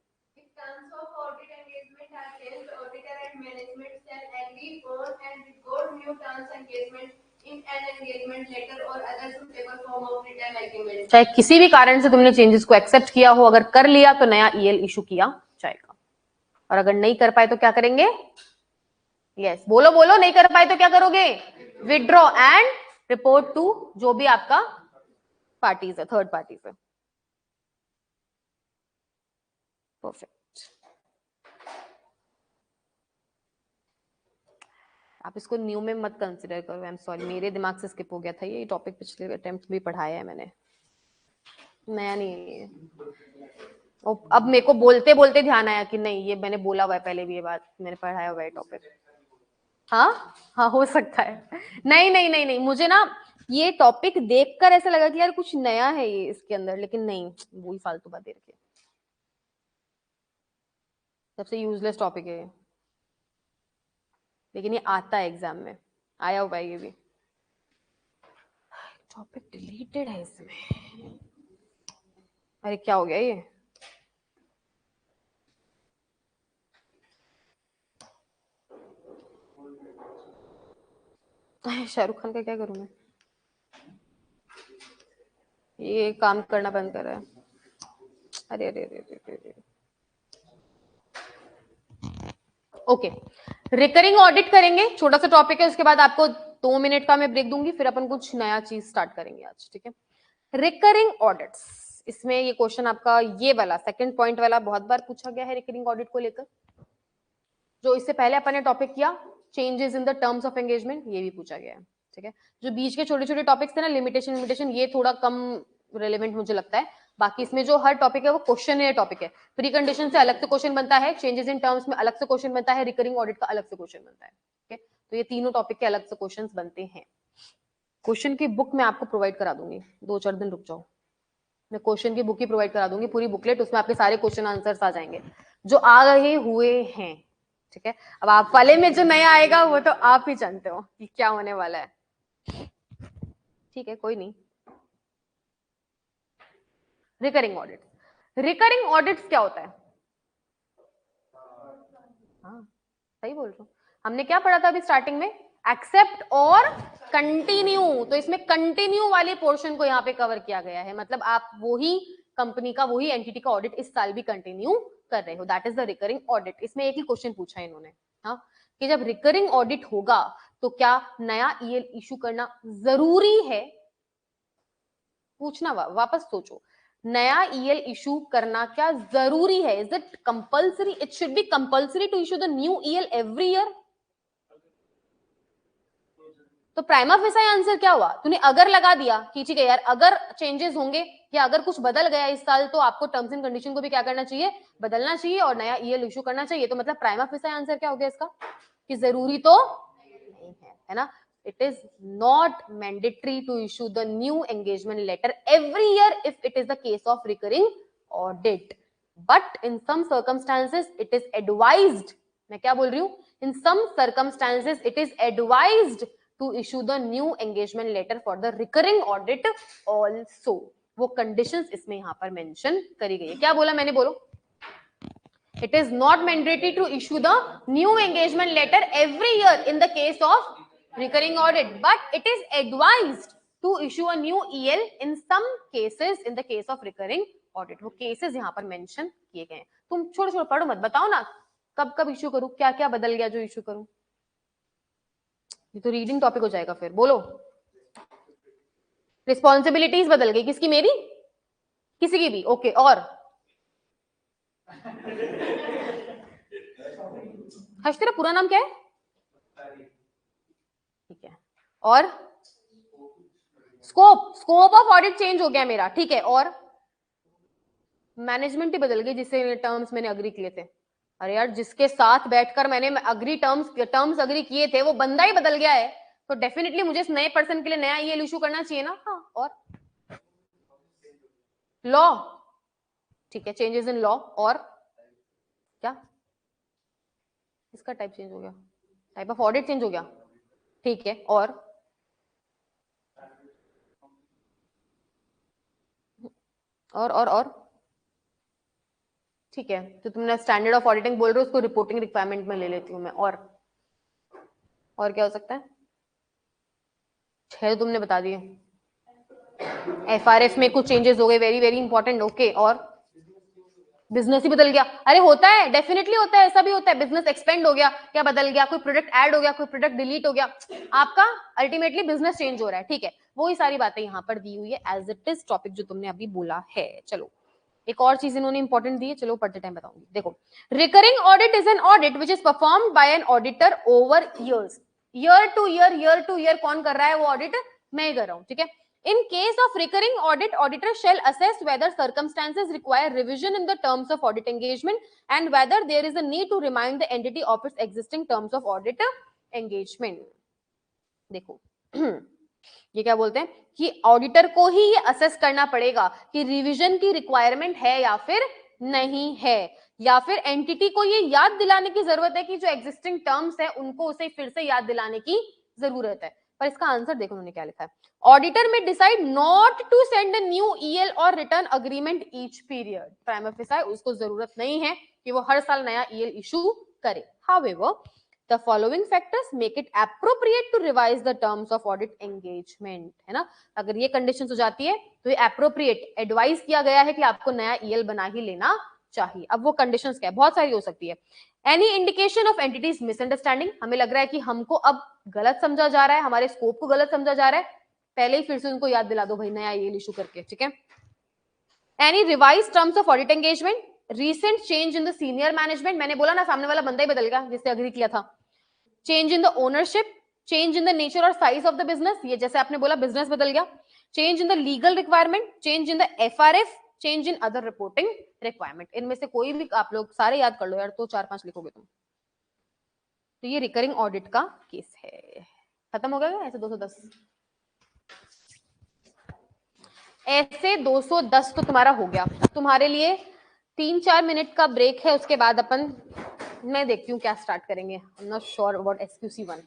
चाहे किसी भी कारण से तुमने चेंजेस को एक्सेप्ट किया हो, अगर कर लिया तो नया ईएल इशू किया जाएगा, और अगर नहीं कर पाए तो क्या करेंगे, यस बोलो बोलो, नहीं कर पाए तो क्या करोगे, विड्रॉ एंड रिपोर्ट टू जो भी आपका पार्टीज है, थर्ड पार्टीज है। परफेक्ट। आप इसको न्यू में मत कंसिडर करो, आई एम सॉरी, मेरे दिमाग से स्किप हो गया था ये टॉपिक, पिछले अटेम्प्ट भी पढ़ाया है मैंने, नया नहीं है। अब मेरे को बोलते बोलते ध्यान आया कि नहीं ये मैंने बोला हुआ है पहले भी, ये बात मैंने पढ़ाया हुआ है टॉपिक। हाँ हाँ हो सकता है। नहीं नहीं नहीं नहीं, मुझे ना ये टॉपिक देखकर ऐसा लगा कि यार कुछ नया है ये इसके अंदर, लेकिन नहीं, वही फालतू बात दे रखी है, सबसे यूजलेस टॉपिक है ये, लेकिन ये आता है एग्जाम में, आया हुआ है ये भी। टॉपिक डिलीटेड है इसमें, अरे क्या हो गया ये, शाहरुख खान का क्या करूं मैं, ये काम करना बंद कर रहा है, अरे अरे अरे अरे अरे। ओके, रिकरिंग ऑडिट करेंगे, छोटा सा टॉपिक है, उसके बाद आपको 2 मिनट का मैं ब्रेक दूंगी, फिर अपन कुछ नया चीज स्टार्ट करेंगे आज, ठीक है। रिकरिंग ऑडिट्स, इसमें ये क्वेश्चन आपका ये वाला सेकंड पॉइंट वाला बहुत बार पूछा गया है रिकरिंग ऑडिट को लेकर। जो इससे पहले अपन ने टॉपिक किया changes in the terms of engagement, ये भी पूछा गया है, ठीक है। जो बीच के छोटे छोटे टॉपिक्स थे ना, लिमिटेशन, ये थोड़ा कम रेलेवेंट मुझे लगता है। बाकी इसमें जो हर टॉपिक है वो क्वेश्चन है टॉपिक है, प्री कंडीशन से अलग से क्वेश्चन बनता है, चेंजेस इन टर्म्स में अलग से क्वेश्चन बनता है, रिकरिंग ऑडिट का अलग से क्वेश्चन बनता है, ठीक है। तो ये तीनों टॉपिक के अलग से क्वेश्चन बनते हैं। क्वेश्चन की बुक मैं आपको प्रोवाइड करा दूंगी, 2-4 दिन रुक जाओ, मैं क्वेश्चन की बुक ही प्रोवाइड करा दूंगी, पूरी बुकलेट, उसमें आपके सारे क्वेश्चन आंसर्स आ जाएंगे जो आ रहे हुए हैं, ठीक है। अब आप वाले में जो नया आएगा वो तो आप ही जानते हो कि क्या होने वाला है, ठीक है, कोई नहीं। रिकरिंग ऑडिट, रिकरिंग ऑडिट्स क्या होता है, हाँ सही बोल रहा हूँ, हमने क्या पढ़ा था अभी स्टार्टिंग में, एक्सेप्ट और कंटिन्यू, तो इसमें कंटिन्यू वाली पोर्शन को यहाँ पे कवर किया गया है, मतलब आप वही कंपनी का वही एंटिटी का ऑडिट इस साल भी कंटिन्यू कर रहे हो, that is the recurring audit. इसमें एक ही क्वेश्चन पूछा है इन्होंने, हाँ, कि जब रिकरिंग ऑडिट होगा तो क्या नया ईएल इशू करना जरूरी है, पूछना वापस सोचो, नया ईएल इशू करना क्या जरूरी है, is it compulsory, it should be compulsory to issue the new EL every year. तो प्राइमा फेसाई आंसर क्या हुआ, तूने अगर लगा दिया कि ठीक है यार अगर चेंजेस होंगे या अगर कुछ बदल गया इस साल तो आपको टर्म्स एंड कंडीशन को भी क्या करना चाहिए, बदलना चाहिए और नया ईएल इशू करना चाहिए। तो मतलब प्राइमा फेसाई आंसर क्या हो गया इसका, कि जरूरी तो नहीं है ना। It is not mandatory to issue the new engagement letter every year if it is the case of recurring audit, but in some circumstances it is advised, मैं क्या बोल रही हूँ, in some circumstances it is advised to issue the new engagement letter for the recurring audit also। वो conditions इसमें यहाँ पर mention करी गई है। क्या बोला मैंने, बोलो। It is not mandatory to issue the new engagement letter every year in the case of recurring audit, but it is advised to issue a new EL in some cases in the case of recurring audit। वो cases यहाँ पर mention किए गए हैं। तुम छोड़ो छोड़ो पढ़ो मत, बताओ ना कब कब इश्यू करूं, क्या क्या बदल गया जो इश्यू करूं, ये तो रीडिंग टॉपिक हो जाएगा फिर। बोलो। रिस्पॉन्सिबिलिटीज बदल गई, किसकी, मेरी, किसी की भी, ओके। और हर्ष तेरा पूरा नाम क्या है, ठीक है। और स्कोप ऑफ ऑडिट चेंज हो गया मेरा, ठीक है। और मैनेजमेंट ही बदल गई जिससे टर्म्स मैंने अग्री किए थे। अरे यार जिसके साथ बैठकर मैंने अग्री टर्म्स अग्री किए थे वो बंदा ही बदल गया है, तो डेफिनेटली मुझे इस नए पर्सन के लिए नया ईएल इशू करना चाहिए ना। हाँ, और लॉ, ठीक है, चेंजेस इन लॉ। और क्या, इसका टाइप चेंज हो गया, टाइप ऑफ ऑडिट चेंज हो गया, ठीक है। और ठीक है, तो तुमने स्टैंडर्ड ऑफ ऑडिटिंग बोल रहे हो, उसको रिपोर्टिंग रिक्वायरमेंट में ले लेती हूँ मैं। और क्या हो सकता है, 6 तुमने बता दिए। एफआरएफ में कुछ चेंजेस हो गए, वेरी वेरी इंपॉर्टेंट, ओके। और बिजनेस ही बदल गया, अरे होता है, डेफिनेटली होता है, ऐसा भी होता है। बिजनेस एक्सपेंड हो गया, क्या बदल गया, कोई प्रोडक्ट ऐड हो गया, कोई प्रोडक्ट डिलीट हो गया, आपका अल्टीमेटली बिजनेस चेंज हो रहा है, ठीक है। वही सारी बातें यहाँ पर दी हुई है एज इट इज टॉपिक जो तुमने अभी बोला है। चलो एक और चीज इन्होंने इंपॉर्टेंट दी है, चलो पढ़ते टाइम बताऊंगी। देखो, recurring audit is an audit which is performed by an auditor over years. Year two year कौन कर रहा है वो ऑडिट, मैं ही कर रहा हूँ, ठीक है। In case of recurring audit, auditor shall assess whether circumstances require revision in the terms of audit engagement and whether there is a need to remind the entity of its existing terms of audit engagement। देखो ये क्या बोलते हैं कि auditor को ही ये assess करना पड़ेगा कि रिवीजन की रिक्वायरमेंट है या फिर नहीं है, या फिर एंटिटी को ये याद दिलाने की जरूरत है कि जो एग्जिस्टिंग टर्म्स है उनको उसे फिर से याद दिलाने की जरूरत है। पर इसका आंसर देखो उन्होंने क्या लिखा है, auditor may decide not to send a new EL or written agreement each period. Prima facie उसको जरूरत नहीं है कि वो हर साल नया ईएल इशू करे। However the following factors make it appropriate to revise the terms of audit engagement, है ना। अगर ये कंडीशन हो जाती है तो ये appropriate एडवाइस किया गया है कि आपको नया ईएल बना ही लेना चाहिए। अब वो कंडीशंस क्या है, बहुत सारी हो सकती है। Any indication of entities misunderstanding, हमें लग रहा है कि हमको अब गलत समझा जा रहा है, हमारे स्कोप को गलत समझा जा रहा है, पहले ही फिर से उनको याद दिला दो भाई नया ईएल इशू करके, ठीक है। Any revise terms of audit engagement, recent change in the senior management, मैंने बोला ना सामने वाला बंदा ही बदल गया जिससे अग्री किया था। Change in the ownership, change in the nature और साइज ऑफ द बिजनेस, ये जैसे आपने बोला बिजनेस बदल गया। Change in the legal requirement, change in the FRF, change in other reporting requirement. इनमें से कोई भी आप लोग सारे याद कर लो यार, तो 4-5 लिखोगे तुम। तो ये रिकरिंग ऑडिट का केस है। खत्म हो गया ऐसे 210, ऐसे 210 तो तुम्हारा हो गया। तुम्हारे लिए 3-4 मिनट का ब्रेक है, उसके बाद अपन मैं देखती हूँ क्या स्टार्ट करेंगे। I am not sure about SQC1।